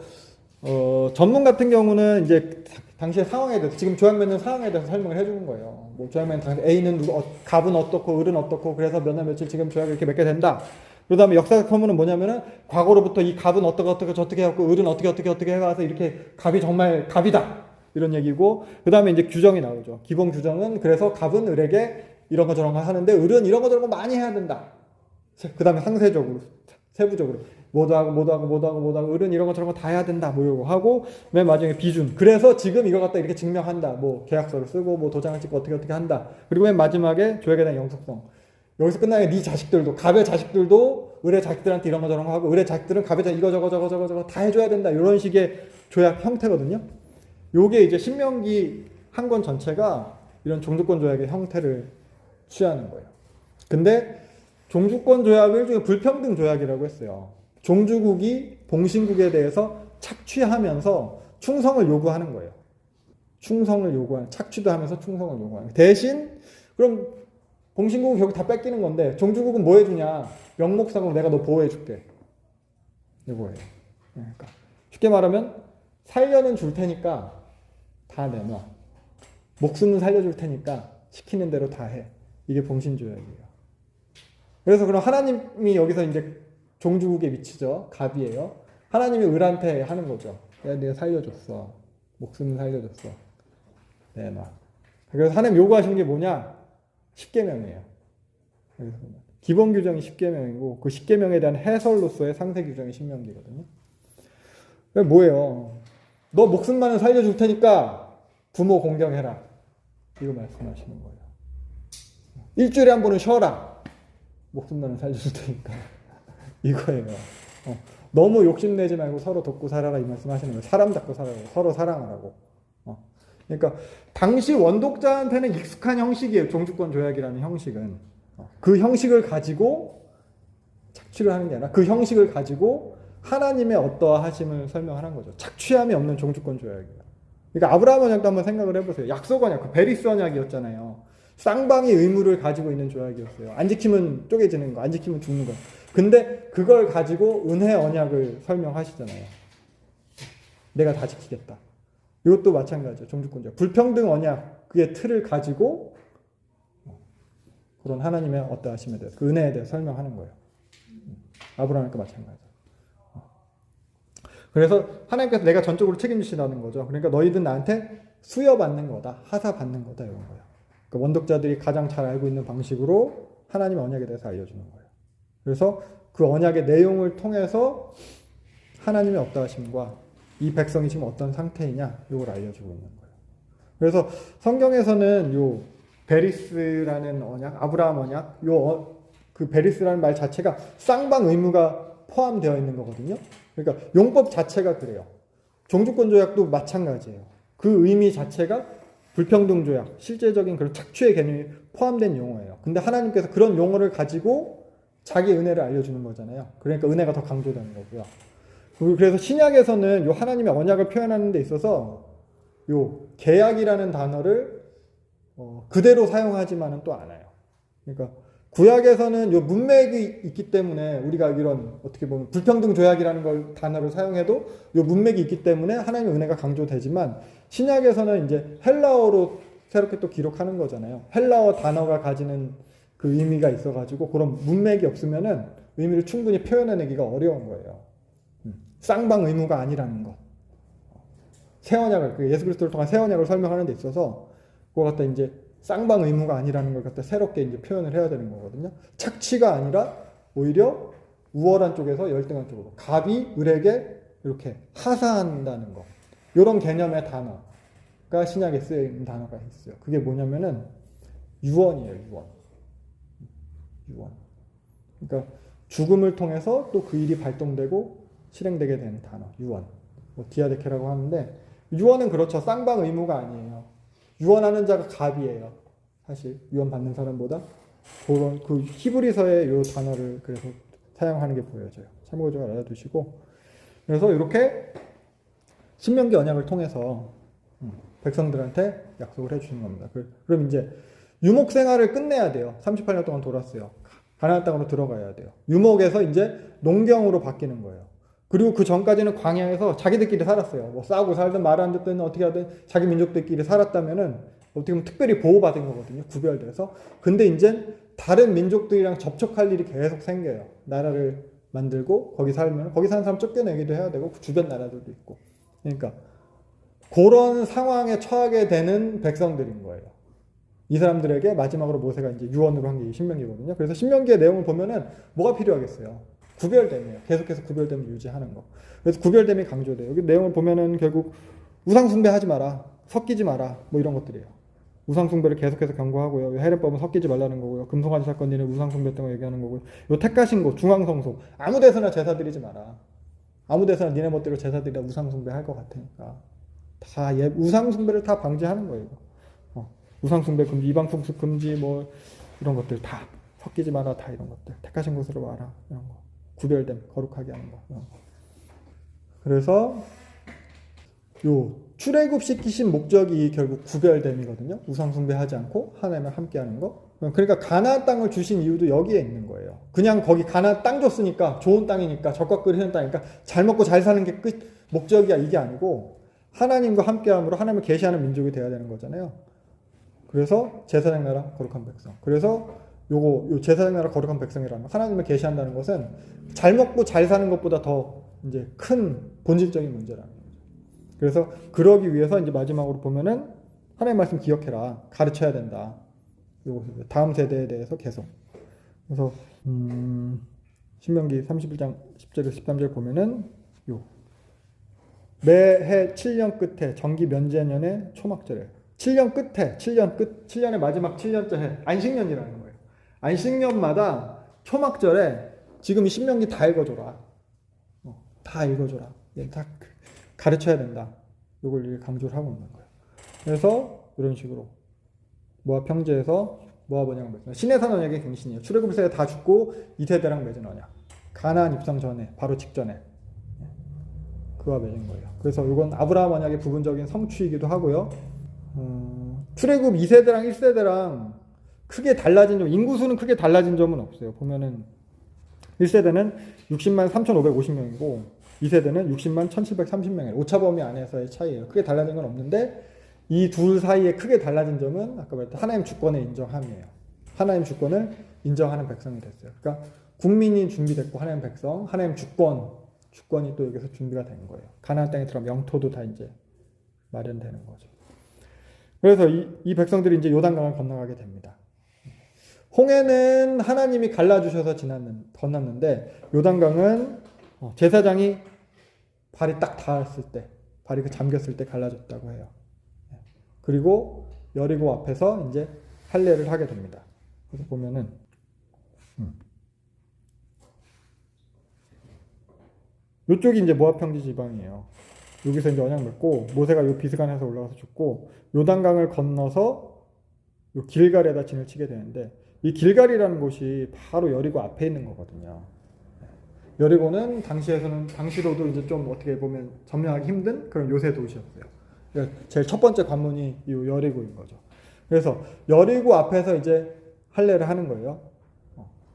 전문 같은 경우는 이제 당시의 상황에 대해서 지금 조약 맺는 상황에 대해서 설명을 해주는 거예요. 뭐 조약 맺는 당시 A는 갑은 어떻고 을은 어떻고 그래서 몇 날 며칠 지금 조약을 이렇게 맺게 된다. 그 다음에 역사적 서문은 뭐냐면은 과거로부터 이 갑은 어떻게 해갖고 을은 어떻게 해가서 이렇게 갑이 정말 갑이다 이런 얘기고 그 다음에 이제 규정이 나오죠. 기본 규정은 그래서 갑은 을에게 이런 거 저런 거 하는데 을은 이런 거 저런 거 많이 해야 된다. 그 다음에 상세적으로 세부적으로 뭐도 하고 을은 이런 거 저런 거 다 해야 된다 뭐 이러고 하고 맨 마지막에 비준 그래서 지금 이거 갖다 이렇게 증명한다 뭐 계약서를 쓰고 뭐 도장을 찍고 어떻게 한다 그리고 맨 마지막에 조약에 대한 영속성 여기서 끝나게 네 자식들도 갑의 자식들도 을의 자식들한테 이런 거 저런 거 하고 을의 자식들은 갑의 이거 저거 다 해줘야 된다 이런 식의 조약 형태거든요. 요게 이제 신명기 한 권 전체가 이런 종주권 조약의 형태를 취하는 거예요. 근데 종주권 조약을 중에 불평등 조약이라고 했어요. 종주국이 봉신국에 대해서 착취하면서 충성을 요구하는 거예요. 충성을 요구하는, 착취도 하면서 충성을 요구하는 거예요. 대신 그럼 봉신국은 결국 다 뺏기는 건데 종주국은 뭐 해주냐? 명목상으로 내가 너 보호해줄게. 이거예요. 그러니까 쉽게 말하면 살려는 줄 테니까 다 내놔. 목숨은 살려줄 테니까 시키는 대로 다 해. 이게 봉신조약이에요. 그래서 그럼 하나님이 여기서 이제 종주국에 미치죠. 갑이에요. 하나님이 을한테 하는 거죠. 야, 내가 살려줬어. 목숨은 살려줬어. 내놔. 그래서 하나님 요구하시는 게 뭐냐? 10계명이에요. 기본 규정이 10계명이고 그 10계명에 대한 해설로서의 상세 규정이 신명기거든요. 뭐예요? 너 목숨만은 살려줄 테니까 부모 공경해라. 이거 말씀하시는 거예요. 일주일에 한 번은 쉬어라. 목숨만은 살려줄 테니까. 이거예요. 너무 욕심내지 말고 서로 돕고 살아라 이 말씀하시는 거예요. 사람답고 살아라. 서로 사랑하라고. 그러니까 당시 원독자한테는 익숙한 형식이에요. 종주권 조약이라는 형식은. 그 형식을 가지고 착취를 하는 게 아니라 그 형식을 가지고 하나님의 어떠하심을 설명하는 거죠. 착취함이 없는 종주권 조약이에요. 그러니까 아브라함 언약도 한번 생각을 해보세요. 약속 언약, 그 베리스 언약이었잖아요. 쌍방이 의무를 가지고 있는 조약이었어요. 안 지키면 쪼개지는 거, 안 지키면 죽는 거. 근데 그걸 가지고 은혜 언약을 설명하시잖아요. 내가 다 지키겠다. 이것도 마찬가지죠. 종주권 조약. 불평등 언약, 그의 틀을 가지고 그런 하나님의 어떠하심에 대해서, 그 은혜에 대해서 설명하는 거예요. 아브라함과 마찬가지죠. 그래서 하나님께서 내가 전적으로 책임지시다는 거죠. 그러니까 너희들 나한테 수여받는 거다, 하사받는 거다 이런 거예요. 그러니까 원독자들이 가장 잘 알고 있는 방식으로 하나님의 언약에 대해서 알려주는 거예요. 그래서 그 언약의 내용을 통해서 하나님의 어떠하심과 이 백성이 지금 어떤 상태이냐 이걸 알려주고 있는 거예요. 그래서 성경에서는 요 베리스라는 언약, 아브라함 언약, 그 베리스라는 말 자체가 쌍방 의무가 포함되어 있는 거거든요. 그러니까 용법 자체가 그래요. 종주권 조약도 마찬가지예요. 그 의미 자체가 불평등 조약, 실제적인 그런 착취의 개념이 포함된 용어예요. 근데 하나님께서 그런 용어를 가지고 자기 은혜를 알려주는 거잖아요. 그러니까 은혜가 더 강조되는 거고요. 그래서 신약에서는 요 하나님의 언약을 표현하는 데 있어서 요 계약이라는 단어를 그대로 사용하지만은 또 않아요. 그러니까 구약에서는 요 문맥이 있기 때문에 우리가 이런 어떻게 보면 불평등 조약이라는 걸 단어를 사용해도 요 문맥이 있기 때문에 하나님의 은혜가 강조되지만 신약에서는 이제 헬라어로 새롭게 또 기록하는 거잖아요. 헬라어 단어가 가지는 그 의미가 있어가지고 그런 문맥이 없으면은 의미를 충분히 표현해내기가 어려운 거예요. 쌍방 의무가 아니라는 것. 새 언약을, 예수 그리스도를 통한 새 언약을 설명하는 데 있어서 그거 갖다 이제 쌍방 의무가 아니라는 걸 갖다 새롭게 이제 표현을 해야 되는 거거든요. 착취가 아니라 오히려 우월한 쪽에서 열등한 쪽으로 갑이 을에게 이렇게 하사한다는 거. 이런 개념의 단어가 신약에 쓰여 있는 단어가 있어요. 그게 뭐냐면은 유언이에요. 유언. 그러니까 죽음을 통해서 또 그 일이 발동되고 실행되게 되는 단어. 유언. 뭐 디아데케라고 하는데 유언은 그렇죠. 쌍방 의무가 아니에요. 유언하는 자가 갑이에요. 사실 유언 받는 사람보다 그런 그 히브리서의 이 단어를 그래서 사용하는 게 보여져요. 참고로 좀 알아두시고 그래서 이렇게 신명기 언약을 통해서 백성들한테 약속을 해주는 겁니다. 그럼 이제 유목 생활을 끝내야 돼요. 38년 동안 돌았어요. 가나안 땅으로 들어가야 돼요. 유목에서 이제 농경으로 바뀌는 거예요. 그리고 그 전까지는 광야에서 자기들끼리 살았어요. 뭐 싸우고 살든 말 안 듣든 어떻게 하든 자기 민족들끼리 살았다면은 어떻게 보면 특별히 보호받은 거거든요. 구별돼서. 근데 이제 다른 민족들이랑 접촉할 일이 계속 생겨요. 나라를 만들고 거기 살면 거기 사는 사람 쫓겨내기도 해야 되고 주변 나라들도 있고. 그러니까 그런 상황에 처하게 되는 백성들인 거예요. 이 사람들에게 마지막으로 모세가 이제 유언으로 한 게 신명기거든요. 그래서 신명기의 내용을 보면은 뭐가 필요하겠어요? 구별됨이에요. 계속해서 구별됨을 유지하는 거. 그래서 구별됨이 강조돼요. 여기 내용을 보면은 결국 우상숭배하지 마라, 섞이지 마라, 뭐 이런 것들이에요. 우상숭배를 계속해서 경고하고요. 헤렘법은 섞이지 말라는 거고요. 금송아지 사건 뒤는 우상숭배 때문에 얘기하는 거고요. 요 택가신고, 중앙성소, 아무 데서나 제사 드리지 마라. 아무 데서나 니네 멋대로 제사 드리다 우상숭배 할 것 같으니까 다 우상숭배를 다 방지하는 거예요. 우상숭배 금지, 이방풍습 금지, 뭐 이런 것들 다 섞이지 마라, 다 이런 것들. 택하신 곳으로 와라, 이런 거. 구별됨, 거룩하게 하는 거, 이런 거. 그래서 요 출애굽시키신 목적이 결국 구별됨이거든요. 우상숭배하지 않고 하나님과 함께하는 거. 그러니까 가나안 땅을 주신 이유도 여기에 있는 거예요. 그냥 거기 가나안 땅 줬으니까, 좋은 땅이니까, 젖과 꿀이 흐르는 땅이니까 잘 먹고 잘 사는 게 끝, 목적이야, 이게 아니고 하나님과 함께함으로 하나님을 계시하는 민족이 돼야 되는 거잖아요. 그래서 제사장 나라 거룩한 백성. 그래서 요 제사장 나라 거룩한 백성이라는 거, 하나님을 계시한다는 것은 잘 먹고 잘 사는 것보다 더 이제 큰 본질적인 문제라는 거죠. 그래서 그러기 위해서 이제 마지막으로 보면은 하나님 말씀 기억해라, 가르쳐야 된다. 요 다음 세대에 대해서 계속. 그래서 신명기 31장 10절에서 13절 보면은 요 매해 7년 끝에 정기 면제년의 초막절에 7년 끝에 7년의 마지막 7년째 해 안식년이라는 거예요. 안식년마다 초막절에 지금 이 신명기 다 읽어줘라. 다 읽어줘라. 다 가르쳐야 된다. 이걸 강조를 하고 있는 거예요. 그래서 이런 식으로 모압 형제에서 모압 언약을 맺었어요. 시내산 언약의 갱신이에요. 출애굽 세대 다 죽고 이 세대랑 맺은 언약. 가나안 입성 전에, 바로 직전에 그와 맺은 거예요. 그래서 이건 아브라함 언약의 부분적인 성취이기도 하고요. 출애굽 2세대랑 1세대랑 크게 달라진 점, 인구수는 크게 달라진 점은 없어요. 보면은 1세대는 60만 3,550명이고 2세대는 60만 1,730명이에요. 오차범위 안에서의 차이예요. 크게 달라진 건 없는데 이 둘 사이에 크게 달라진 점은 아까 말했던 하나님 주권의 인정함이에요. 하나님 주권을 인정하는 백성이 됐어요. 그러니까 국민이 준비됐고 하나님 백성, 하나님 주권이 또 여기서 준비가 된 거예요. 가나안 땅에 들어가면 영토도 다 이제 마련되는 거죠. 그래서 이 백성들이 이제 요단강을 건너가게 됩니다. 홍해는 하나님이 갈라주셔서 건넜는데 요단강은 제사장이 발이 딱 닿았을 때, 발이 잠겼을 때 갈라졌다고 해요. 그리고 여리고 앞에서 이제 할례를 하게 됩니다. 그래서 보면은 이쪽이 이제 모압 평지 지방이에요. 여기서 이제 언약 맺고 모세가 요 비스간에서 올라가서 죽고 요단강을 건너서 요 길갈에다 진을 치게 되는데 이 길갈이라는 곳이 바로 여리고 앞에 있는 거거든요. 여리고는 당시로도 이제 좀 어떻게 보면 점령하기 힘든 그런 요새 도시였어요. 그러니까 제일 첫 번째 관문이 이 여리고인 거죠. 그래서 여리고 앞에서 이제 할례를 하는 거예요.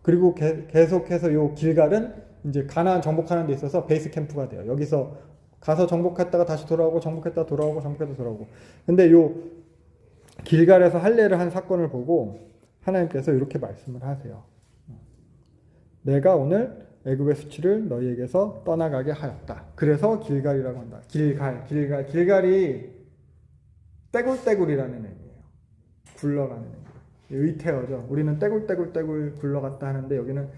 그리고 계속해서 요 길갈은 이제 가나안 정복하는 데 있어서 베이스 캠프가 돼요. 여기서 가서 정복했다가 다시 돌아오고 정복했다 돌아오고 정복했다 돌아오고. 근데 요 길갈에서 할례를 한 사건을 보고 하나님께서 이렇게 말씀을 하세요. 내가 오늘 애굽의 수치를 너희에게서 떠나가게 하였다. 그래서 길갈이라고 한다. 길갈이 떼굴떼굴이라는 의미예요. 굴러가는 의미. 의태어죠. 우리는 떼굴떼굴 굴러갔다 하는데 여기는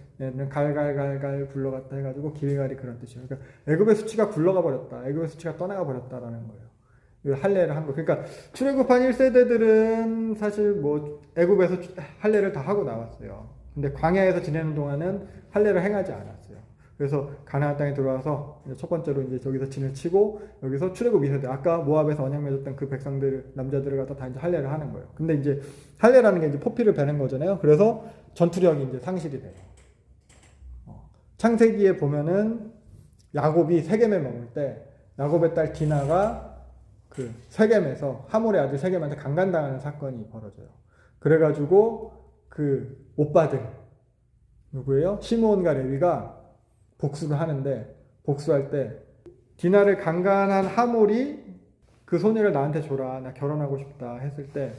갈갈갈갈 굴러갔다 해가지고 길갈이 그런 뜻이에요. 그러니까 애굽의 수치가 굴러가 버렸다. 애굽의 수치가 떠나가 버렸다라는 거예요. 할례를 한 거. 그러니까 출애굽한 1세대들은 사실 뭐 애굽에서 할례를 다 하고 나왔어요. 근데 광야에서 지내는 동안은 할례를 행하지 않았어요. 그래서 가나안 땅에 들어와서 첫 번째로 이제 저기서 진을 치고 여기서 출애굽 2세대 아까 모압에서 언약 맺었던 그 백성들 남자들을 갖다 다 이제 할례를 하는 거예요. 근데 이제 할례라는 게 이제 포피를 베는 거잖아요. 그래서 전투력이 이제 상실이 돼요. 창세기에 보면은 야곱이 세겜에 머물 때 야곱의 딸 디나가 그 세겜에서 하몰의 아들 세겜한테 강간당하는 사건이 벌어져요. 그래가지고 그 오빠들 누구예요? 시므온과 레위가 복수를 하는데 복수할 때 디나를 강간한 하몰이 그 소녀를 나한테 줘라, 나 결혼하고 싶다 했을 때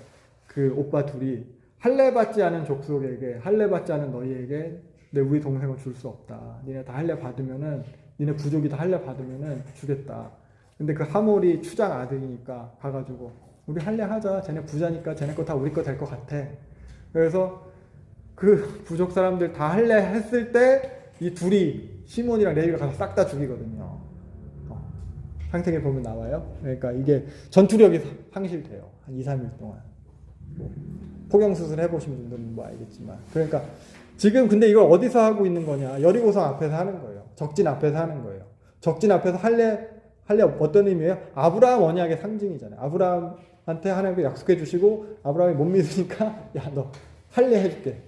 그 오빠 둘이 할례 받지 않은 족속에게, 할례 받지 않은 너희에게 내 우리 동생을 줄 수 없다. 니네 다 할례 받으면은, 니네 부족이 다 할례 받으면은 주겠다. 근데 그 하몰이 추장 아들이니까 가가지고 우리 할례 하자. 쟤네 부자니까 쟤네 거 다 우리 거 될 것 같아. 그래서 그 부족 사람들 다 할례 했을 때 이 둘이 시몬이랑 레위가 가서 싹 다 죽이거든요. 창세기 보면 나와요. 그러니까 이게 전투력이 상실돼요. 한 2, 3일 동안. 포경수술 해보신 분들은 뭐 알겠지만. 그러니까 지금 근데 이걸 어디서 하고 있는 거냐. 여리고성 앞에서 하는 거예요. 적진 앞에서 하는 거예요. 적진 앞에서 할례 어떤 의미예요? 아브라함 언약의 상징이잖아요. 아브라함한테 하나님께 약속해 주시고 아브라함이 못 믿으니까 야, 너 할례 해줄게.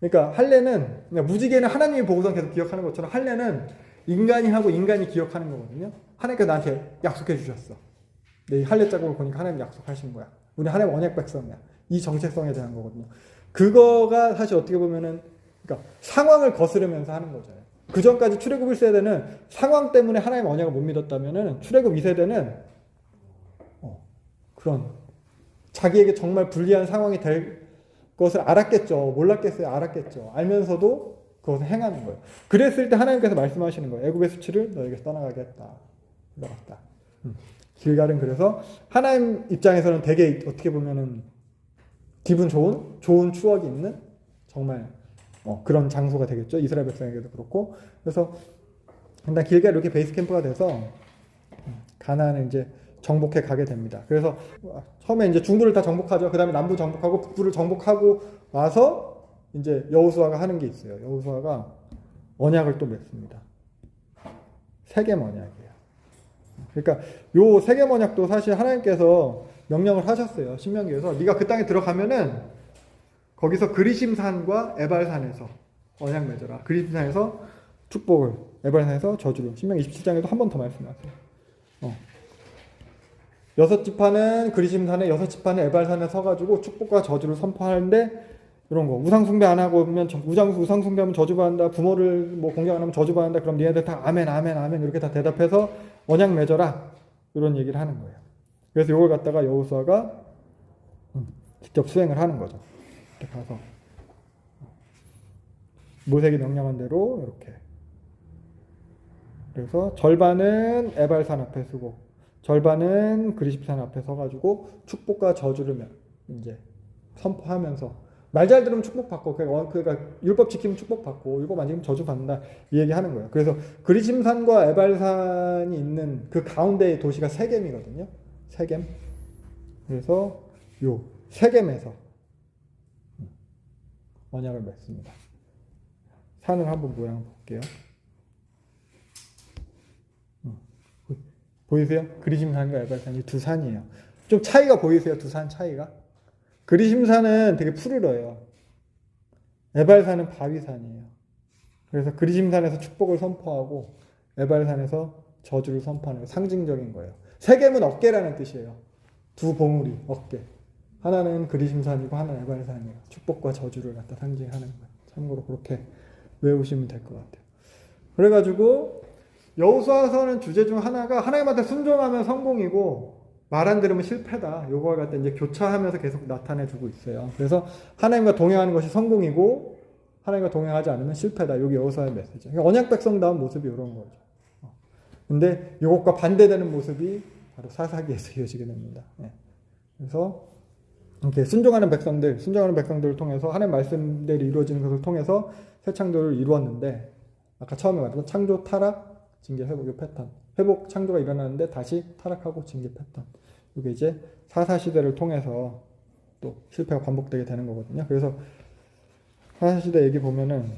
그러니까 할례는 그러니까 무지개는 하나님이 보고서 계속 기억하는 것처럼 할례는 인간이 하고 인간이 기억하는 거거든요. 하나님께서 나한테 약속해 주셨어. 내 할례 자국을 보니까 하나님 약속하신 거야. 우리 하나님 언약 백성이야. 이 정체성에 대한 거거든요. 그거가 사실 어떻게 보면은 그러니까 상황을 거스르면서 하는 거잖아요. 그 전까지 출애굽 1세대는 상황 때문에 하나님 언약을 못 믿었다면은 출애굽 2세대는 그런 자기에게 정말 불리한 상황이 될 것을 알았겠죠. 몰랐겠어요. 알았겠죠. 알면서도 그것을 행하는 거예요. 그랬을 때 하나님께서 말씀하시는 거예요. 애굽의 수치를 너에게 떠나가게 했다. 들어갔다. 길갈은 그래서 하나님 입장에서는 되게 어떻게 보면은 기분 좋은 추억이 있는 정말 그런 장소가 되겠죠. 이스라엘 백성에게도 그렇고. 그래서 일단 길갈 이렇게 베이스 캠프가 돼서 가나안을 이제 정복해 가게 됩니다. 그래서 처음에 이제 중부를 다 정복하죠. 그 다음에 남부 정복하고 북부를 정복하고 와서 이제 여호수아가 하는 게 있어요. 여호수아가 언약을 또 맺습니다. 세겜 언약이에요. 그러니까 요 세겜 언약도 사실 하나님께서 명령을 하셨어요. 신명기에서 네가 그 땅에 들어가면은 거기서 그리심산과 에발산에서 언약 맺어라. 그리심산에서 축복을, 에발산에서 저주를. 신명기 27장에도 한 번 더 말씀하세요. 6지파는 그리심산에 6지파는 에발산에 서가지고 축복과 저주를 선포하는데 이런 거 우상 숭배 안 하고 그러면 우상 숭배하면 저주 받는다. 부모를 뭐 공경 안 하면 저주 받는다. 그럼 니네들 다 아멘 아멘 아멘 이렇게 다 대답해서 언약 맺어라 이런 얘기를 하는 거예요. 그래서 이걸 갖다가 여호수아가 직접 수행을 하는 거죠. 이렇게 가서 모세에게 명령한 대로 이렇게. 그래서 절반은 에발산 앞에 서고 절반은 그리심산 앞에 서가지고 축복과 저주를 이제 선포하면서 말 잘 들으면 축복받고 그러니까 율법 지키면 축복받고 율법 안 지키면 저주받는다 이 얘기하는 거예요. 그래서 그리심산과 에발산이 있는 그 가운데의 도시가 세겜이거든요. 세겜. 그래서 요 세겜에서 언약을 맺습니다. 산을 한번 모양 볼게요. 보이세요? 그리심산과 에발산이 두 산이에요. 좀 차이가 보이세요? 두 산 차이가? 그리심산은 되게 푸르러요. 에발산은 바위산이에요. 그래서 그리심산에서 축복을 선포하고 에발산에서 저주를 선포하는 거 상징적인 거예요. 세겜은 어깨라는 뜻이에요. 두 봉우리 어깨. 하나는 그리심산이고 하나는 에발산이에요. 축복과 저주를 갖다 상징하는 거예요. 참고로 그렇게 외우시면 될 것 같아요. 그래가지고 여호수아서는 주제 중 하나가 하나님한테 순종하면 성공이고 말 안 들으면 실패다. 요걸 갖다 이제 교차하면서 계속 나타내 주고 있어요. 그래서 하나님과 동행하는 것이 성공이고 하나님과 동행하지 않으면 실패다. 여기 여호수아의 메시지. 그러니까 언약 백성다운 모습이 이런 거죠. 근데 이것과 반대되는 모습이 바로 사사기에서 이어지게 됩니다. 그래서 이렇게 순종하는 백성들을 통해서 하나님 말씀대로 이루어지는 것을 통해서 새 창조를 이루었는데 아까 처음에 말했던 창조 타락 징계 회복의 패턴. 회복 창조가 일어나는데 다시 타락하고 징계 패턴. 이게 이제 사사시대를 통해서 또 실패가 반복되게 되는 거거든요. 그래서 사사시대 얘기 보면은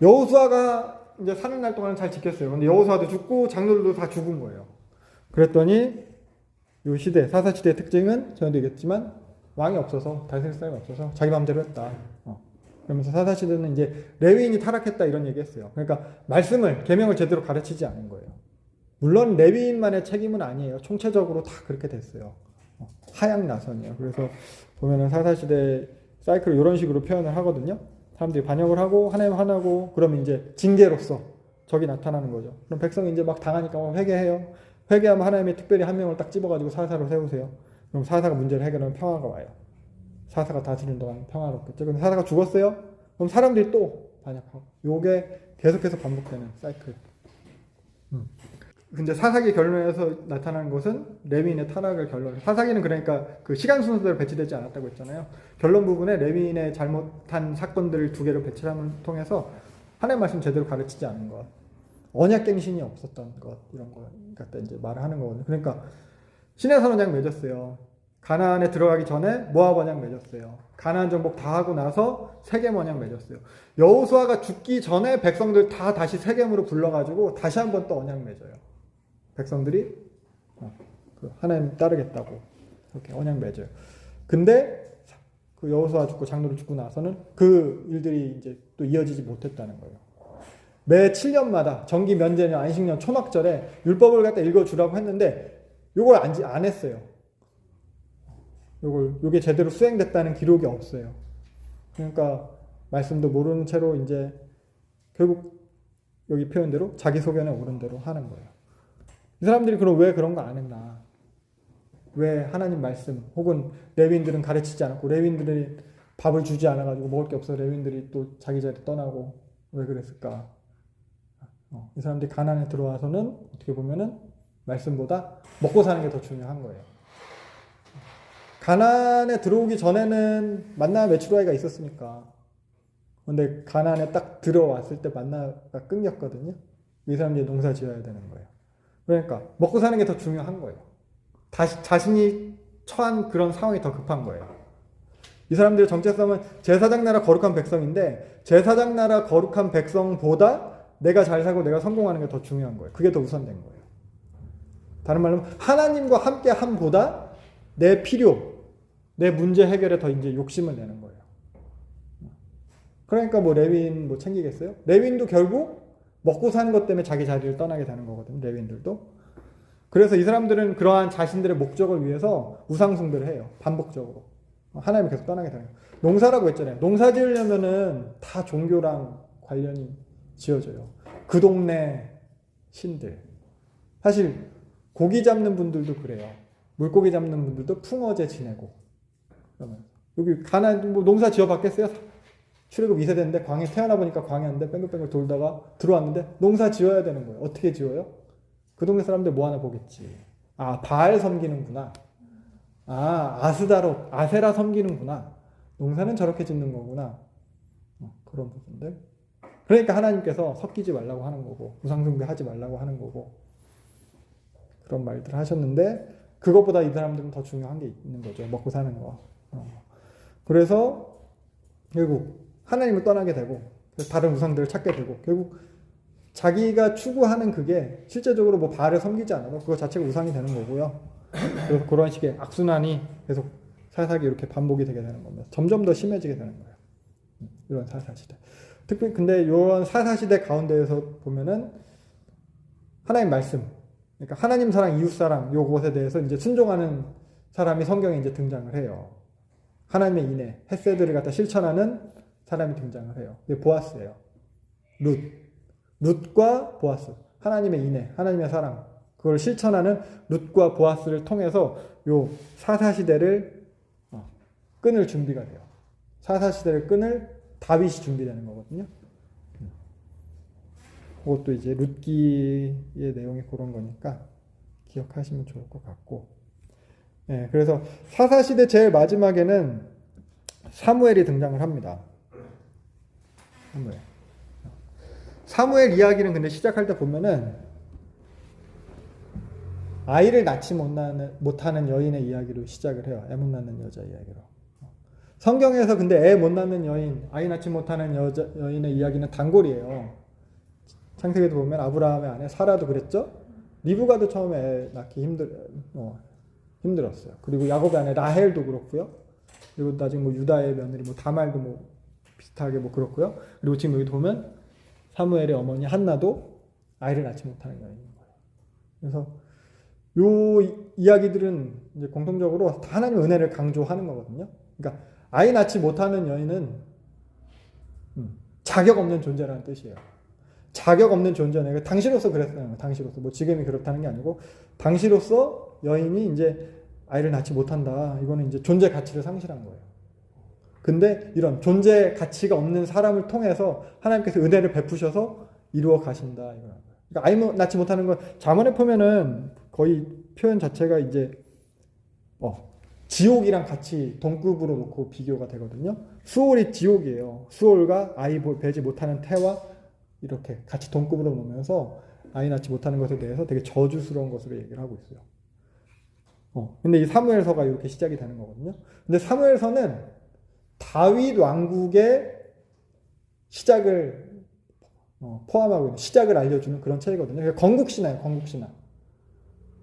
여호수아가 이제 사는 날 동안 잘 지켰어요. 근데 여호수아도 죽고 장로들도 다 죽은 거예요. 그랬더니 이 시대 사사시대의 특징은 전에도 얘기했지만 왕이 없어서 다스릴 사람이 없어서 자기 마음대로 했다. 그러면서 사사시대는 이제 레위인이 타락했다 이런 얘기했어요. 그러니까 말씀을 계명을 제대로 가르치지 않은 거예요. 물론 레위인만의 책임은 아니에요. 총체적으로 다 그렇게 됐어요. 하향 나선이에요. 그래서 보면은 사사시대 사이클을 이런 식으로 표현을 하거든요. 사람들이 반역을 하고 하나님 화나고 그럼 이제 징계로서 적이 나타나는 거죠. 그럼 백성이 이제 막 당하니까 회개해요. 회개하면 하나님이 특별히 한 명을 딱 집어가지고 사사로 세우세요. 그럼 사사가 문제를 해결하면 평화가 와요. 사사가 다스리는 동안 평화롭겠죠. 근데 사사가 죽었어요? 그럼 사람들이 또 반역하고. 요게 계속해서 반복되는 사이클. 근데 사사기 결론에서 나타나는 것은 레위인의 타락을 결론. 사사기는 그러니까 그 시간 순서대로 배치되지 않았다고 했잖아요. 결론 부분에 레위인의 잘못한 사건들을 두 개를 배치함을 통해서 하나님 말씀 제대로 가르치지 않은 것, 언약갱신이 없었던 것 이런 거 갖다 이제 말을 하는 거거든요. 그러니까 시내산 언약 맺었어요. 가나안에 들어가기 전에 모압 언약 맺었어요. 가나안 정복 다 하고 나서 세겜 언약 맺었어요. 여호수아가 죽기 전에 백성들 다 다시 세겜으로 불러가지고 다시 한번 또 언약 맺어요. 백성들이 하나님 따르겠다고 그렇게 언약 맺어요. 근데 그 여호수아 죽고 장로를 죽고 나서는 그 일들이 이제 또 이어지지 못했다는 거예요. 매 7년마다 정기 면제년, 안식년, 초막절에 율법을 갖다 읽어주라고 했는데 요걸 안 했어요. 요게 제대로 수행됐다는 기록이 없어요. 그러니까 말씀도 모르는 채로 이제 결국 여기 표현대로 자기 소견에 오른 대로 하는 거예요. 이 사람들이 그럼 왜 그런 거 안 했나? 왜 하나님 말씀 혹은 레위인들은 가르치지 않았고 레위인들이 밥을 주지 않아가지고 먹을 게 없어 레위인들이 또 자기 자리 떠나고 왜 그랬을까? 이 사람들이 가나안에 들어와서는 어떻게 보면은 말씀보다 먹고 사는 게 더 중요한 거예요. 가나안에 들어오기 전에는 만나 메추라기가 있었으니까. 근데 가나안에 딱 들어왔을 때 만나가 끊겼거든요. 이 사람들이 농사 지어야 되는 거예요. 그러니까 먹고 사는 게 더 중요한 거예요. 자신이 처한 그런 상황이 더 급한 거예요. 이 사람들의 정체성은 제사장 나라 거룩한 백성인데 제사장 나라 거룩한 백성보다 내가 잘 살고 내가 성공하는 게 더 중요한 거예요. 그게 더 우선된 거예요. 다른 말로 하나님과 함께 함보다 내 필요, 내 문제 해결에 더 이제 욕심을 내는 거예요. 그러니까 뭐 레위인 뭐 챙기겠어요? 레위인도 결국 먹고 사는 것 때문에 자기 자리를 떠나게 되는 거거든요. 레위인들도. 그래서 이 사람들은 그러한 자신들의 목적을 위해서 우상숭배를 해요. 반복적으로. 하나님을 계속 떠나게 되는 거예요. 농사라고 했잖아요. 농사 지으려면은 다 종교랑 관련이 지어져요. 그 동네 신들. 사실 고기 잡는 분들도 그래요. 물고기 잡는 분들도 풍어제 지내고. 그러면 여기 가나안 뭐 농사 지어 봤겠어요? 출애굽 2세 됐는데 광해 태어나 보니까 광해인데 뺑글뺑글 돌다가 들어왔는데 농사 지어야 되는 거예요. 어떻게 지어요? 그 동네 사람들 뭐 하나 보겠지. 아, 바알 섬기는구나. 아, 아세라 섬기는구나. 농사는 저렇게 짓는 거구나. 그런 부분들. 그러니까 하나님께서 섞이지 말라고 하는 거고 우상숭배 하지 말라고 하는 거고 그런 말들을 하셨는데 그것보다 이 사람들은 더 중요한 게 있는 거죠. 먹고 사는 거. 그래서 결국 하나님을 떠나게 되고 다른 우상들을 찾게 되고 결국 자기가 추구하는 그게 실제적으로 뭐 바알을 섬기지 않아도 그거 자체가 우상이 되는 거고요. 그래서 그런 식의 악순환이 계속 사사기 이렇게 반복이 되게 되는 겁니다. 점점 더 심해지게 되는 거예요. 이런 사사시대. 특히 근데 이런 사사시대 가운데에서 보면은 하나님 말씀, 그러니까 하나님 사랑, 이웃 사랑 요것에 대해서 이제 순종하는 사람이 성경에 이제 등장을 해요. 하나님의 인애, 헤세드를 갖다 실천하는 사람이 등장을 해요. 이게 보아스예요. 룻과 보아스. 하나님의 인애, 하나님의 사랑. 그걸 실천하는 룻과 보아스를 통해서 요 사사시대를 끊을 준비가 돼요. 사사시대를 끊을 다윗이 준비되는 거거든요. 그것도 이제 룻기의 내용이 그런 거니까 기억하시면 좋을 것 같고. 네, 그래서 사사시대 제일 마지막에는 사무엘이 등장을 합니다. 사무엘 이야기는 근데 시작할 때 보면은 아이를 낳지 못하는 여인의 이야기로 시작을 해요. 애 못 낳는 여자 이야기로. 성경에서 근데 애 못 낳는 여인, 아이 낳지 못하는 여인의 이야기는 단골이에요. 창세기도 보면 아브라함의 아내 사라도 그랬죠. 리브가도 처음에 애 낳기 힘들었어요. 그리고 야곱의 아내 라헬도 그렇고요. 그리고 나중에 뭐 유다의 며느리 뭐 다말도 뭐 비슷하게 뭐 그렇고요. 그리고 지금 여기 보면 사무엘의 어머니 한나도 아이를 낳지 못하는 여인인 거예요. 그래서 요 이야기들은 이제 공통적으로 하나님의 은혜를 강조하는 거거든요. 그러니까 아이 낳지 못하는 여인은 자격 없는 존재라는 뜻이에요. 자격 없는 존재는 당시로서 그랬어요. 당시로서 뭐 지금이 그렇다는 게 아니고 당시로서 여인이 이제 아이를 낳지 못한다. 이거는 이제 존재 가치를 상실한 거예요. 근데 이런 존재 가치가 없는 사람을 통해서 하나님께서 은혜를 베푸셔서 이루어 가신다. 그러니까 아이 낳지 못하는 건 잠언에 보면은 거의 표현 자체가 이제 지옥이랑 같이 동급으로 놓고 비교가 되거든요. 수올이 지옥이에요. 수올과 아이 배지 못하는 태와 이렇게 같이 동급으로 놓으면서 아이 낳지 못하는 것에 대해서 되게 저주스러운 것으로 얘기를 하고 있어요. 근데 이 사무엘서가 이렇게 시작이 되는 거거든요. 근데 사무엘서는 다윗 왕국의 시작을 포함하고 있는 시작을 알려주는 그런 책이거든요. 건국신화예요. 건국신화.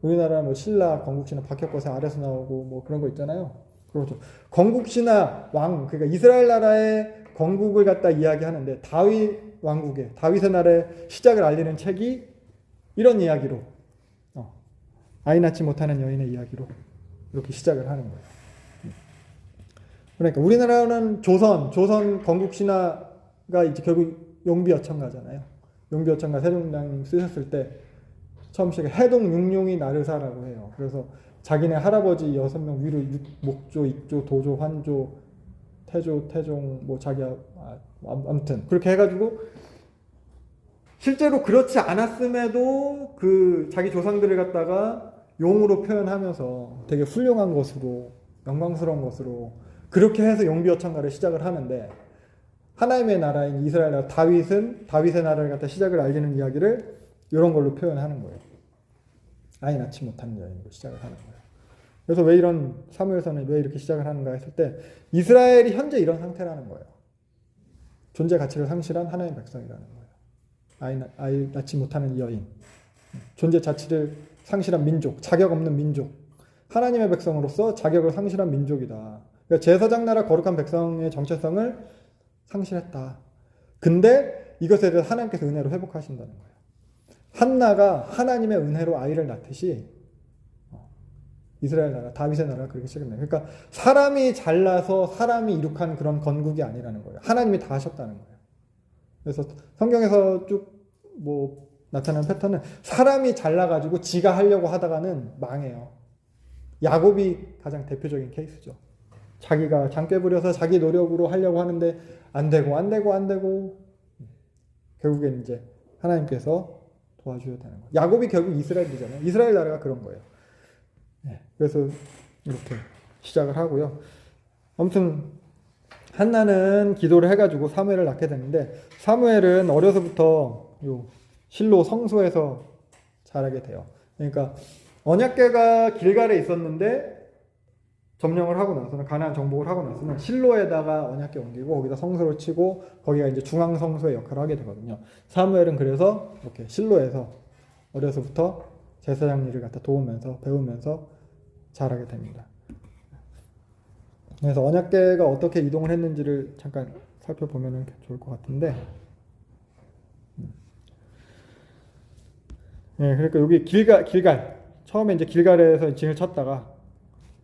우리나라 뭐 신라, 건국신화, 박혁거세 아래서 나오고 뭐 그런 거 있잖아요. 그렇죠. 건국 신화 왕, 그러니까 이스라엘 나라의 건국을 갖다 이야기하는데 다윗 왕국의 다윗의 나라의 시작을 알리는 책이 이런 이야기로 아이 낳지 못하는 여인의 이야기로 이렇게 시작을 하는 거예요. 그러니까 우리나라는 조선 건국 신화가 이제 결국 용비어천가잖아요. 용비어천가 세종대왕님 쓰셨을 때 처음 시작에 해동 육룡이 나르사라고 해요. 그래서 자기네 할아버지 6명 위로 목조, 익조, 도조, 환조, 태조, 태종 뭐 자기야 아무튼 그렇게 해가지고 실제로 그렇지 않았음에도 그 자기 조상들을 갖다가 용으로 표현하면서 되게 훌륭한 것으로 영광스러운 것으로 그렇게 해서 용비어천가를 시작을 하는데 하나님의 나라인 이스라엘 나라 다윗은 다윗의 나라를 갖다 시작을 알리는 이야기를 이런 걸로 표현하는 거예요. 아이 낳지 못하는 여인으로 시작을 하는 거예요. 그래서 왜 이런 사무엘서는 왜 이렇게 시작을 하는가 했을 때 이스라엘이 현재 이런 상태라는 거예요. 존재 가치를 상실한 하나님의 백성이라는 거예요. 아이 낳지 못하는 여인, 존재 자치를 상실한 민족, 자격 없는 민족, 하나님의 백성으로서 자격을 상실한 민족이다. 그러니까 제사장 나라 거룩한 백성의 정체성을 상실했다. 근데 이것에 대해서 하나님께서 은혜로 회복하신다는 거예요. 한나가 하나님의 은혜로 아이를 낳듯이 이스라엘 나라, 다윗의 나라가 그렇게 시작했네요. 그러니까 사람이 잘나서 사람이 이룩한 그런 건국이 아니라는 거예요. 하나님이 다 하셨다는 거예요. 그래서 성경에서 쭉 뭐 나타나는 패턴은 사람이 잘나가지고 지가 하려고 하다가는 망해요. 야곱이 가장 대표적인 케이스죠. 자기가 장깨 부려서 자기 노력으로 하려고 하는데 안 되고 결국엔 이제 하나님께서 도와줘야 되는 거예요. 야곱이 결국 이스라엘이잖아요. 이스라엘 나라가 그런 거예요. 그래서 이렇게 시작을 하고요. 아무튼 한나는 기도를 해가지고 사무엘을 낳게 되는데 사무엘은 어려서부터 요 실로 성소에서 자라게 돼요. 그러니까 언약궤가 길갈에 있었는데 점령을 하고 나서는 가나안 정복을 하고 나서는 실로에다가 언약궤 옮기고 거기다 성소를 치고 거기가 이제 중앙 성소의 역할을 하게 되거든요. 사무엘은 그래서 이렇게 실로에서 어려서부터 제사장 일을 갖다 도우면서 배우면서 자라게 됩니다. 그래서 언약궤가 어떻게 이동을 했는지를 잠깐 살펴보면 좋을 것 같은데, 그러니까 여기 길갈 처음에 이제 길갈에서 진을 쳤다가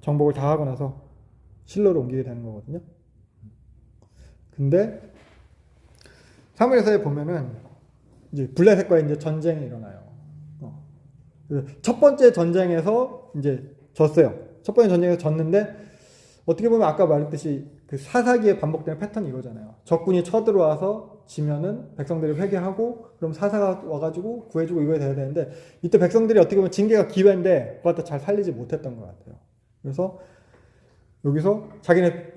정복을 다 하고 나서 실로로 옮기게 되는 거거든요. 근데 사무엘서에 보면은 이제 블레셋과 이제 전쟁이 일어나요. 첫 번째 전쟁에서 이제 졌어요. 첫 번째 전쟁에서 졌는데 어떻게 보면 아까 말했듯이 그 사사기에 반복되는 패턴이 이거잖아요. 적군이 쳐들어와서 지면은 백성들이 회개하고 그럼 사사가 와가지고 구해주고 이거야 돼야 되는데 이때 백성들이 어떻게 보면 징계가 기회인데 그걸 다 잘 살리지 못했던 것 같아요. 그래서 여기서 자기네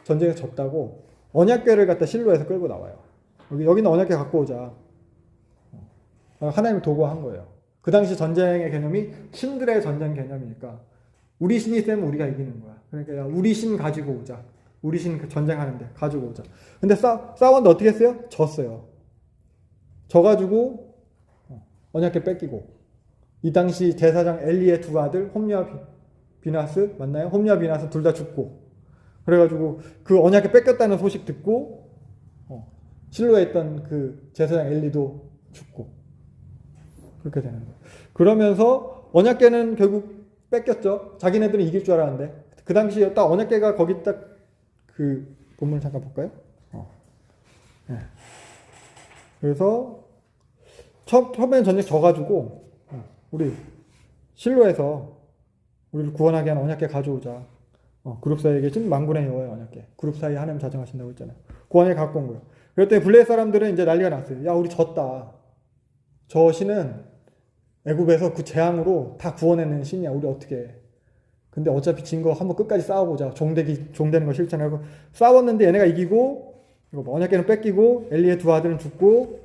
전쟁에 졌다고 언약궤를 갖다 실로에서 끌고 나와요. 여기는 언약궤 갖고 오자. 하나님이 도구한 거예요. 그 당시 전쟁의 개념이 신들의 전쟁 개념이니까 우리 신이 세면 우리가 이기는 거야. 그러니까 야, 우리 신 가지고 오자. 우리 신 전쟁하는데 가지고 오자. 근데 싸웠는데 어떻게 했어요? 졌어요. 져가지고 언약궤 뺏기고 이 당시 제사장 엘리의 두 아들 홈리와 비나스 맞나요? 홈리와 비나스 둘 다 죽고 그래가지고 그 언약궤 뺏겼다는 소식 듣고 실로에 있던 그 제사장 엘리도 죽고 그렇게 되는 거예요. 그러면서 언약궤는 결국 뺏겼죠. 자기네들은 이길 줄 알았는데 그 당시에 딱 언약궤가 거기 딱 그 본문을 잠깐 볼까요? 그래서 처음에는 전쟁 져가지고 우리 실로에서 우리를 구원하게 하는 언약궤 가져오자. 그룹 사이에 계신 만군의 여호와의 언약궤. 그룹 사이에 하나님 자정하신다고 했잖아요. 그 언약궤 갖고 온 거예요. 그랬더니 블레셋 사람들은 이제 난리가 났어요. 야, 우리 졌다. 저 신은 애굽에서 그 재앙으로 다 구원해낸 신이야. 우리 어떻게 해? 근데 어차피 진 거 한번 끝까지 싸워보자. 종되는 거 싫잖아요. 싸웠는데 얘네가 이기고 이거 언약궤는 뺏기고 엘리의 두 아들은 죽고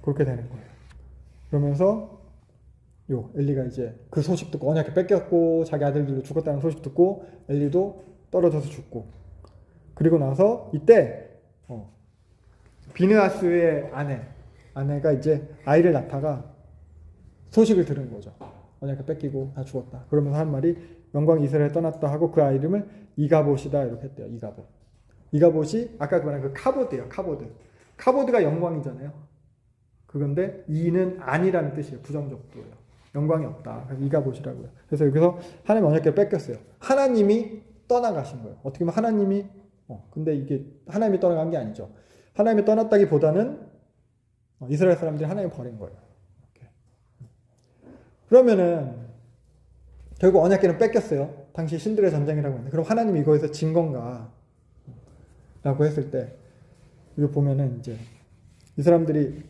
그렇게 되는 거예요. 그러면서 엘리가 이제 그 소식 듣고 언약궤 뺏겼고 자기 아들들도 죽었다는 소식 듣고 엘리도 떨어져서 죽고 그리고 나서 이때 비느하스의 아내가 이제 아이를 낳다가 소식을 들은 거죠. 언약궤 뺏기고 다 죽었다. 그러면서 한 말이 영광이 이스라엘에 떠났다 하고 그 아이 이름을 이가봇이다 이렇게 했대요. 이가봇. 이가봇이 아까 말한 그 카보드예요. 카보드. 카보드가 영광이잖아요. 그건데 이는 아니라는 뜻이에요. 부정적도예요. 영광이 없다. 이가봇이라고요. 그래서 여기서 하나님 언약궤를 뺏겼어요. 하나님이 떠나가신 거예요. 어떻게 보면 하나님이 근데 이게 하나님이 떠나간 게 아니죠. 하나님이 떠났다기보다는 이스라엘 사람들이 하나님을 버린 거예요. 이렇게. 그러면은 결국 언약궤는 뺏겼어요. 당시 신들의 전쟁이라고 했는데 그럼 하나님이 이거에서 진 건가? 라고 했을 때 이거 보면은 이제 이 사람들이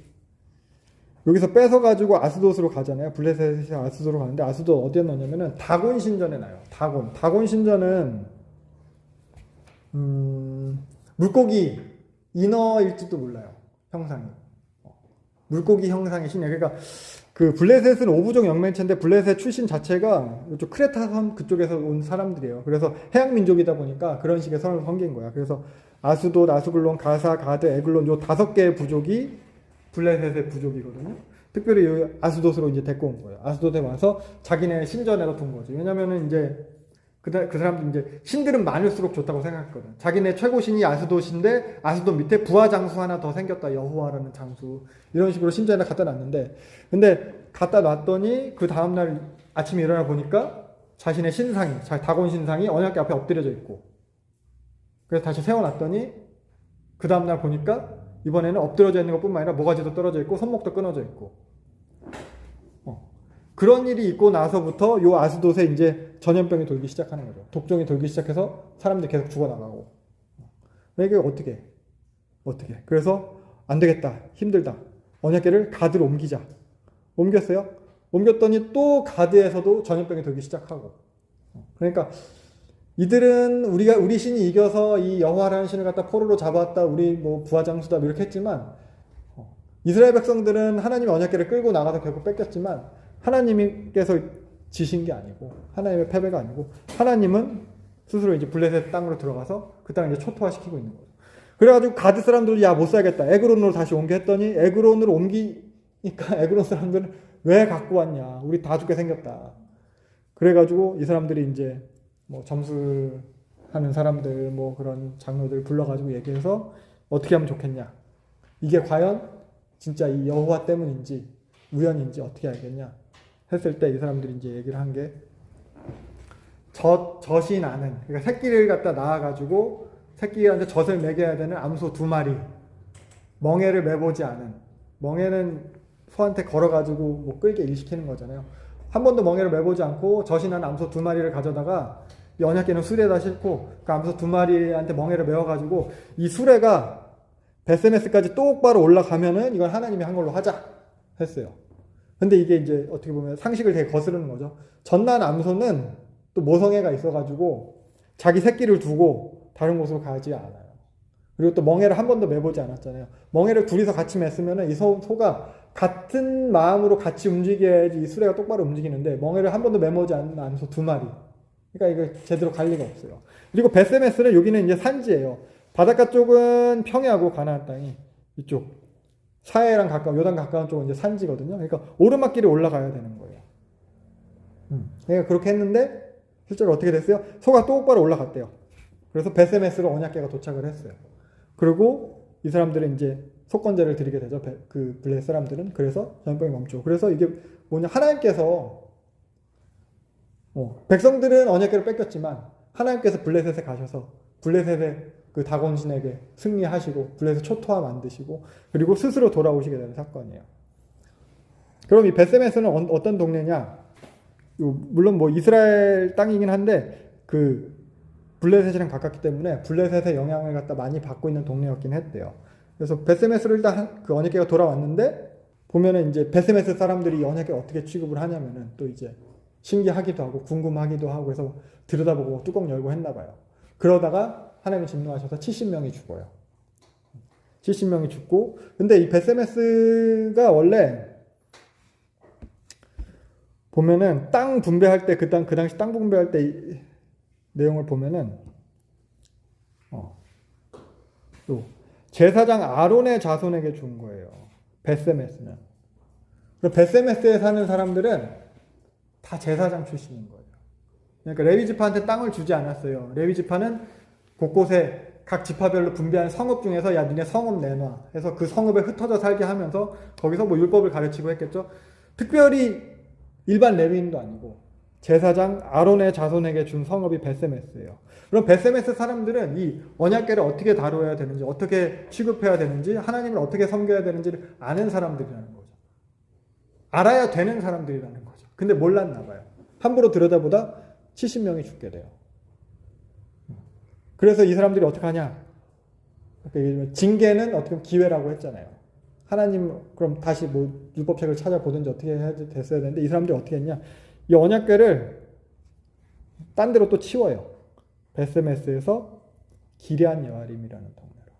여기서 뺏어가지고 아스돗으로 가잖아요. 블레셋이 아스돗으로 가는데 아스돗 어디에 넣냐면은 다곤 신전에 놔요. 다곤 신전은 물고기 인어일지도 몰라요. 형상이 물고기 형상의 신이에요. 그러니까 그 블레셋은 오부족 영맹체인데 블레셋 출신 자체가 이쪽 크레타섬 그쪽에서 온 사람들이에요. 그래서 해양 민족이다 보니까 그런 식의 성을 섬긴 거야. 그래서 아스돗, 아스글론, 가사, 가드, 에글론 요 5개의 부족이 블레셋의 부족이거든요. 특별히 이 아스돗으로 이제 데리고 온 거예요. 아스돗에 와서 자기네 신전에다 둔 거죠. 왜냐면은 이제 그 사람들 이제 신들은 많을수록 좋다고 생각했거든. 자기네 최고 신이 아스돗인데 아스돗 밑에 부하 장수 하나 더 생겼다. 여호와라는 장수. 이런 식으로 신전에 갖다 놨는데 근데 갖다 놨더니 그 다음날 아침에 일어나 보니까 자신의 신상이 다곤 신상이 언약궤 앞에 엎드려져 있고 그래서 다시 세워놨더니 그 다음날 보니까 이번에는 엎드려져 있는 것뿐만 아니라 모가지도 떨어져 있고 손목도 끊어져 있고 그런 일이 있고 나서부터 요 아스돗에 이제 전염병이 돌기 시작하는 거죠. 독종이 돌기 시작해서 사람들이 계속 죽어나가고 이게 어떻게 그래서 안 되겠다 힘들다 언약궤를 가드로 옮겼어요. 옮겼더니 또 가드에서도 전염병이 돌기 시작하고 그러니까 이들은 우리 신이 이겨서 이 여호와라는 신을 갖다 포로로 잡았다 우리 뭐 부하장수다 이렇게 했지만 이스라엘 백성들은 하나님의 언약궤를 끌고 나가서 결국 뺏겼지만 하나님께서 지신 게 아니고 하나님의 패배가 아니고 하나님은 스스로 이제 블레셋 땅으로 들어가서 그 땅을 이제 초토화시키고 있는 거죠. 그래가지고 가드 사람들 야 못 살겠다 에그론으로 다시 옮겨 했더니 에그론으로 옮기니까 에그론 사람들은 왜 갖고 왔냐 우리 다 죽게 생겼다. 그래가지고 이 사람들이 이제 뭐 점술하는 사람들 뭐 그런 장로들 불러가지고 얘기해서 어떻게 하면 좋겠냐 이게 과연 진짜 이 여호와 때문인지 우연인지 어떻게 알겠냐 했을 때 이 사람들이 이제 얘기를 한 게 젖이 나는 그러니까 새끼를 갖다 낳아가지고 새끼한테 젖을 먹여야 되는 암소 2마리 멍에를 매보지 않은 멍에는 소한테 걸어가지고 뭐 끌게 일시키는 거잖아요. 한 번도 멍에를 매보지 않고 젖이 나는 암소 2마리를 가져다가 이 언약궤는 수레에다 싣고 그 암소 2마리한테 멍에를 메워가지고 이 수레가 베세메스까지 똑바로 올라가면은 이건 하나님이 한 걸로 하자 했어요. 근데 이게 이제 어떻게 보면 상식을 되게 거스르는 거죠. 전난 암소는 또 모성애가 있어가지고 자기 새끼를 두고 다른 곳으로 가지 않아요. 그리고 또 멍에를 한 번도 매보지 않았잖아요. 멍에를 둘이서 같이 맸으면은 이 소가 같은 마음으로 같이 움직여야지 이 수레가 똑바로 움직이는데 멍에를 한 번도 매보지 않은 암소 2마리. 그러니까 이거 제대로 갈 리가 없어요. 그리고 베세메스는 여기는 이제 산지예요. 바닷가 쪽은 평야고 가나안 땅이 이쪽 사해랑 가까운 요단 가까운 쪽은 이제 산지거든요. 그러니까 오르막길에 올라가야 되는 거예요. 그러니까 그렇게 했는데 실제로 어떻게 됐어요? 소가 똑바로 올라갔대요. 그래서 베세메스로 언약궤가 도착을 했어요. 그리고 이 사람들은 이제 속건제를 드리게 되죠. 그 블레셋 사람들은 그래서 전염병이 멈추고 그래서 이게 뭐냐 하나님께서 백성들은 언약궤를 뺏겼지만 하나님께서 블레셋에 가셔서 블레셋의 그 다곤신에게 승리하시고 블레셋 초토화 만드시고 그리고 스스로 돌아오시게 되는 사건이에요. 그럼 이 베세메스는 어떤 동네냐? 물론 뭐 이스라엘 땅이긴 한데 그 블레셋이랑 가깝기 때문에 블레셋의 영향을 갖다 많이 받고 있는 동네였긴 했대요. 그래서 베세메스를 일단 그 언약궤가 돌아왔는데 보면은 이제 베세메스 사람들이 이 언약궤 어떻게 취급을 하냐면은 또 이제 신기하기도 하고 궁금하기도 하고 그래서 들여다보고 뚜껑 열고 했나 봐요. 그러다가 하나님이 진노하셔서 70명이 죽어요. 70명이 죽고 근데 이 베세메스가 원래 보면은 땅 분배할 때 그 당시 땅 분배할 때 이 내용을 보면은 또 제사장 아론의 자손에게 준 거예요. 베세메스는. 베세메스에 사는 사람들은 다 제사장 출신인 거예요. 그러니까 레위 지파한테 땅을 주지 않았어요. 레위 지파는 곳곳에 각 지파별로 분배한 성읍 중에서 야 니네 성읍 내놔 해서 그 성읍에 흩어져 살게 하면서 거기서 뭐 율법을 가르치고 했겠죠. 특별히 일반 레위인도 아니고 제사장 아론의 자손에게 준 성읍이 벳세메스예요. 그럼 벳세메스 사람들은 이 언약궤를 어떻게 다뤄야 되는지, 어떻게 취급해야 되는지, 하나님을 어떻게 섬겨야 되는지를 아는 사람들이라는 거죠. 알아야 되는 사람들이라는 거죠. 근데 몰랐나 봐요. 함부로 들여다보다 70명이 죽게 돼요. 그래서 이 사람들이 어떻게 하냐? 징계는 어떻게 보면 기회라고 했잖아요. 하나님 그럼 다시 뭐 율법책을 찾아보든지 어떻게 해야 됐어야 되는데 이 사람들이 어떻게 했냐? 이 언약궤를 딴 데로 또 치워요. 벳세메스에서 기럇 여아림이라는 동네로.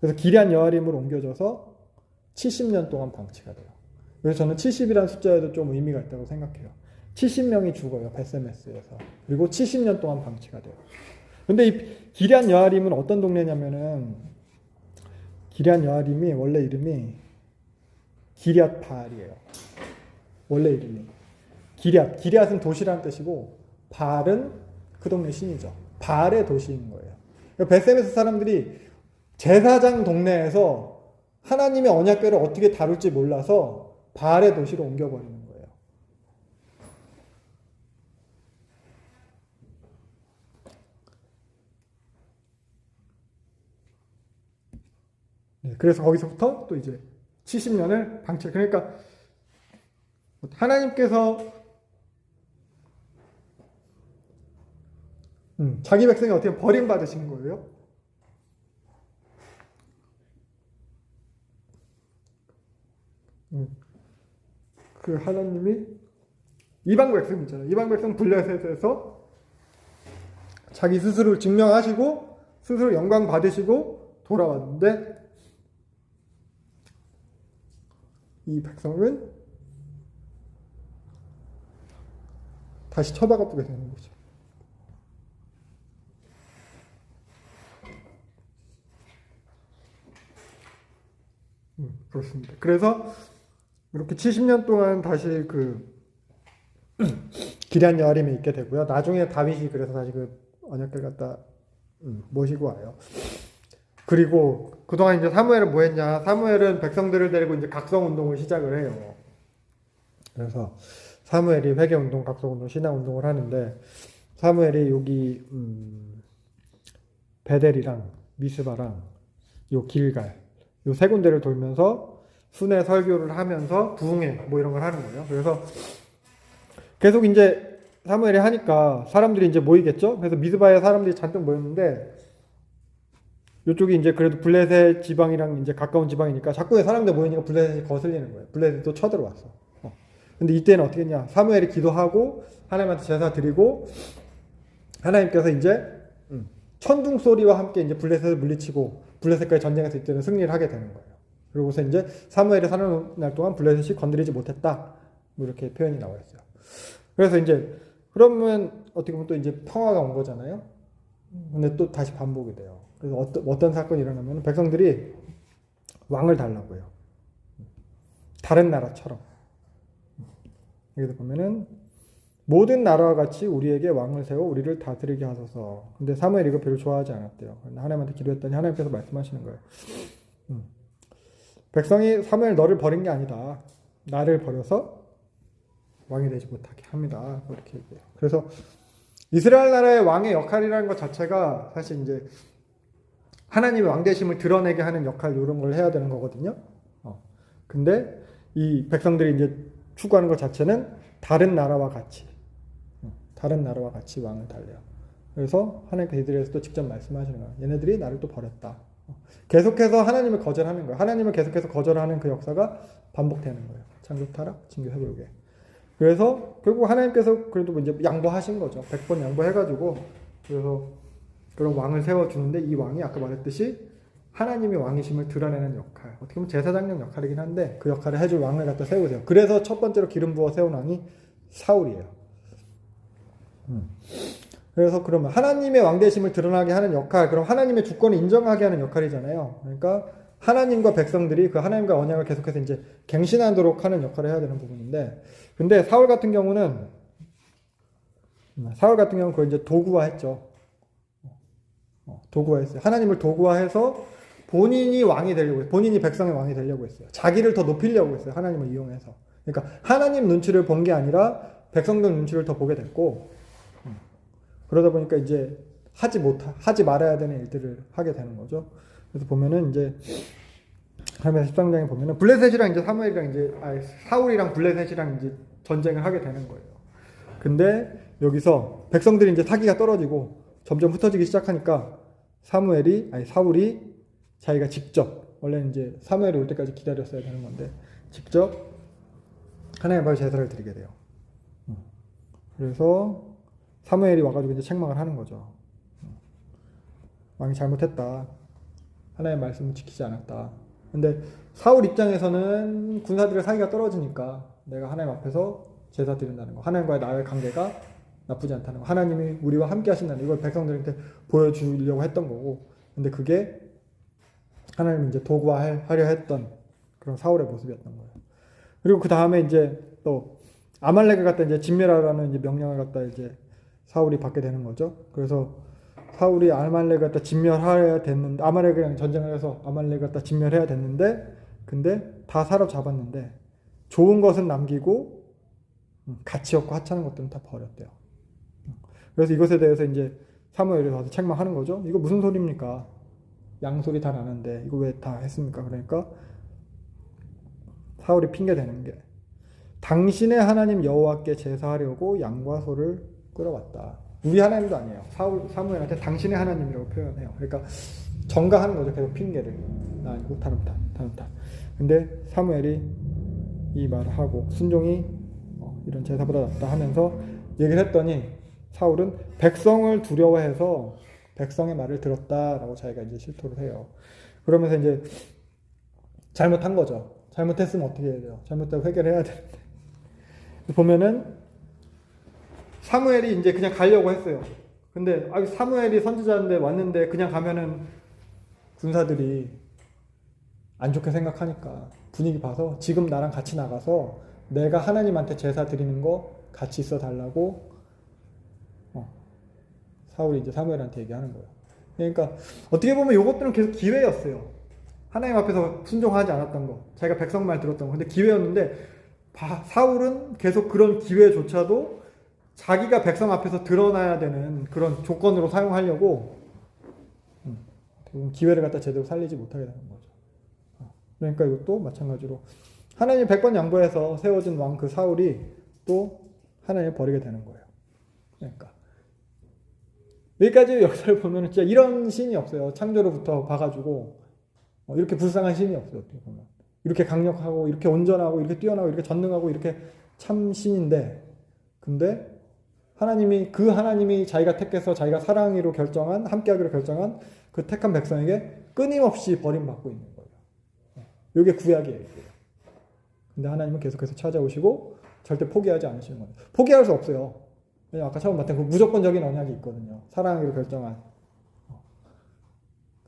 그래서 기럇 여아림으로 옮겨져서 70년 동안 방치가 돼요. 그래서 저는 70이라는 숫자에도 좀 의미가 있다고 생각해요. 70명이 죽어요. 벳세메스에서. 그리고 70년 동안 방치가 돼요. 근데 이 기럇 여아림은 어떤 동네냐면은 기럇 여아림이 원래 이름이 기럇 바알이에요. 원래 이름이 기럇은 도시라는 뜻이고 바알은 그 동네 신이죠. 바알의 도시인 거예요. 벳세메스 사람들이 제사장 동네에서 하나님의 언약궤를 어떻게 다룰지 몰라서 바알의 도시로 옮겨버리는 거예요. 네, 그래서 거기서부터 또 이제 70년을 방치. 그러니까 하나님께서 자기 백성이 어떻게 버림받으신 거예요? 그 하나님이 이방 백성 있잖아요. 이방 백성 블레셋에서 자기 스스로를 증명하시고 스스로 영광 받으시고 돌아왔는데 이 백성은 다시 쳐박아보게 되는 거죠. 그렇습니다. 그래서 이렇게 70년 동안 다시 그 기럇 여아림에 있게 되고요. 나중에 다윗이 그래서 다시 그 언약궤를 갖다 모시고 와요. 그리고 그동안 이제 사무엘은 뭐 했냐? 사무엘은 백성들을 데리고 이제 각성 운동을 시작을 해요. 그래서 사무엘이 회개 운동, 각성 운동, 신앙 운동을 하는데 사무엘이 여기 베델이랑 미스바랑 요 길갈 요 세 군데를 돌면서 순회 설교를 하면서 부흥회 뭐 이런 걸 하는 거예요. 그래서 계속 이제 사무엘이 하니까 사람들이 이제 모이겠죠. 그래서 미스바에 사람들이 잔뜩 모였는데 이쪽이 이제 그래도 블레셋 지방이랑 이제 가까운 지방이니까 자꾸 사람들 모이니까 블레셋이 거슬리는 거예요. 블레셋이 또 쳐들어왔어. 근데 이때는 어떻게 했냐? 사무엘이 기도하고 하나님한테 제사 드리고 하나님께서 이제 천둥 소리와 함께 이제 블레셋을 물리치고 블레셋과의 전쟁에서 이때는 승리를 하게 되는 거예요. 그리고서 이제 사무엘이 사는 날 동안 블레셋이 건드리지 못했다. 뭐 이렇게 표현이 나와 있어요. 그래서 이제 그러면 어떻게 보면 또 이제 평화가 온 거잖아요. 근데 또 다시 반복이 돼요. 그래서 어떤 사건이 일어나면 백성들이 왕을 달라고 해요. 다른 나라처럼. 여기서 보면은 모든 나라와 같이 우리에게 왕을 세워 우리를 다스리게 하소서. 근데 사무엘이 이거 별로 좋아하지 않았대요. 하나님한테 기도했더니 하나님께서 말씀하시는 거예요. 백성이 사무엘 너를 버린 게 아니다. 나를 버려서 왕이 되지 못하게 합니다. 이렇게 얘기해요. 그래서 이스라엘 나라의 왕의 역할이라는 것 자체가 사실 이제 하나님의 왕되심을 드러내게 하는 역할 이런 걸 해야 되는 거거든요. 근데 이 백성들이 이제 추구하는 것 자체는 다른 나라와 같이 왕을 달래요. 그래서 하나님께서 이들에서 또 직접 말씀하시는 거예요. 얘네들이 나를 또 버렸다. 계속해서 하나님을 거절하는 거예요. 하나님을 계속해서 거절하는 그 역사가 반복되는 거예요. 창조 타락, 징조 회복에. 그래서 결국 하나님께서 그래도 이제 양보하신 거죠. 100번 양보해가지고 그래서 그런 왕을 세워주는데 이 왕이 아까 말했듯이 하나님의 왕이심을 드러내는 역할, 어떻게 보면 제사장용 역할이긴 한데 그 역할을 해줄 왕을 갖다 세우세요. 그래서 첫 번째로 기름 부어 세운 왕이 사울이에요. 그래서 그러면 하나님의 왕되심을 드러나게 하는 역할, 그럼 하나님의 주권을 인정하게 하는 역할이잖아요. 그러니까 하나님과 백성들이 그 하나님과 언약을 계속해서 이제 갱신하도록 하는 역할을 해야 되는 부분인데, 근데 사울 같은 경우는 사울 같은 경우는 그걸 이제 도구화했죠. 도구화했어요. 하나님을 도구화해서 본인이 왕이 되려고 했어요. 본인이 백성의 왕이 되려고 했어요. 자기를 더 높이려고 했어요. 하나님을 이용해서. 그러니까 하나님 눈치를 본 게 아니라 백성들 눈치를 더 보게 됐고, 그러다 보니까 이제 하지 말아야 되는 일들을 하게 되는 거죠. 그래서 보면은 이제 사무엘 13장에 보면은 블레셋이랑 이제 사울이랑 블레셋이랑 이제 전쟁을 하게 되는 거예요. 근데 여기서 백성들이 이제 사기가 떨어지고 점점 흩어지기 시작하니까 사울이 자기가 직접, 원래는 이제 사무엘이 올 때까지 기다렸어야 되는 건데 직접 하나님 앞에 제사를 드리게 돼요. 그래서 사무엘이 와가지고 이제 책망을 하는 거죠. 왕이 잘못했다. 하나님의 말씀을 지키지 않았다. 근데 사울 입장에서는 군사들의 사이가 떨어지니까 내가 하나님 앞에서 제사 드린다는 거, 하나님과의 나의 관계가 나쁘지 않다는 거, 하나님이 우리와 함께 하신다는 이걸 백성들한테 보여주려고 했던 거고, 근데 그게 하나님이 이제 도구화하려 했던 그런 사울의 모습이었던 거예요. 그리고 그 다음에 이제 또 아말렉을 갖다 이제 진멸하라는 이제 명령을 갖다 이제 사울이 받게 되는 거죠. 그래서 사울이 아말렉을 갖다 진멸해야 됐는데, 아말렉이랑 전쟁을 해서 아말렉을 갖다 진멸해야 됐는데, 근데 다 사로잡았는데 좋은 것은 남기고 가치 없고 하찮은 것들은 다 버렸대요. 그래서 이것에 대해서 이제 사무엘이 와서 책망하는 거죠. 이거 무슨 소리입니까? 양소리 다 나는데 이거 왜 다 했습니까? 그러니까 사울이 핑계 대는 게, 당신의 하나님 여호와께 제사하려고 양과 소를 끌어왔다. 우리 하나님도 아니에요. 사무엘한테 당신의 하나님이라고 표현해요. 그러니까 정가하는 거죠. 계속 핑계를. 나 아니고 다른 탓. 근데 사무엘이 이 말을 하고 순종이 이런 제사보다 낫다 하면서 얘기를 했더니 사울은 백성을 두려워해서 백성의 말을 들었다라고 자기가 이제 실토를 해요. 그러면서 이제 잘못한 거죠. 잘못했으면 어떻게 해야 돼요? 잘못되고 회개를 해야 되는데. 보면은 사무엘이 이제 그냥 가려고 했어요. 근데 사무엘이 선지자인데 왔는데 그냥 가면은 군사들이 안 좋게 생각하니까 분위기 봐서 지금 나랑 같이 나가서 내가 하나님한테 제사 드리는 거 같이 있어 달라고 사울이 이제 사무엘한테 얘기하는 거예요. 그러니까 어떻게 보면 이것들은 계속 기회였어요. 하나님 앞에서 순종하지 않았던 거, 자기가 백성 말 들었던 거, 근데 기회였는데 사울은 계속 그런 기회조차도 자기가 백성 앞에서 드러나야 되는 그런 조건으로 사용하려고 기회를 갖다 제대로 살리지 못하게 되는 거죠. 그러니까 이것도 마찬가지로 하나님 백번 양보해서 세워진 왕 그 사울이 또 하나님을 버리게 되는 거예요. 그러니까 여기까지 역사를 보면 진짜 이런 신이 없어요. 창조로부터 봐가지고 이렇게 불쌍한 신이 없어요. 어떻게 보면 이렇게 강력하고 이렇게 온전하고 이렇게 뛰어나고 이렇게 전능하고 이렇게 참 신인데, 근데 하나님이 자기가 택해서 자기가 사랑으로 결정한, 함께하기로 결정한 그 택한 백성에게 끊임없이 버림받고 있는 거예요. 이게 구약이에요. 근데 하나님은 계속해서 찾아오시고 절대 포기하지 않으시는 거예요. 포기할 수 없어요. 왜냐면 아까 처음 봤던 그 무조건적인 언약이 있거든요. 사랑으로 결정한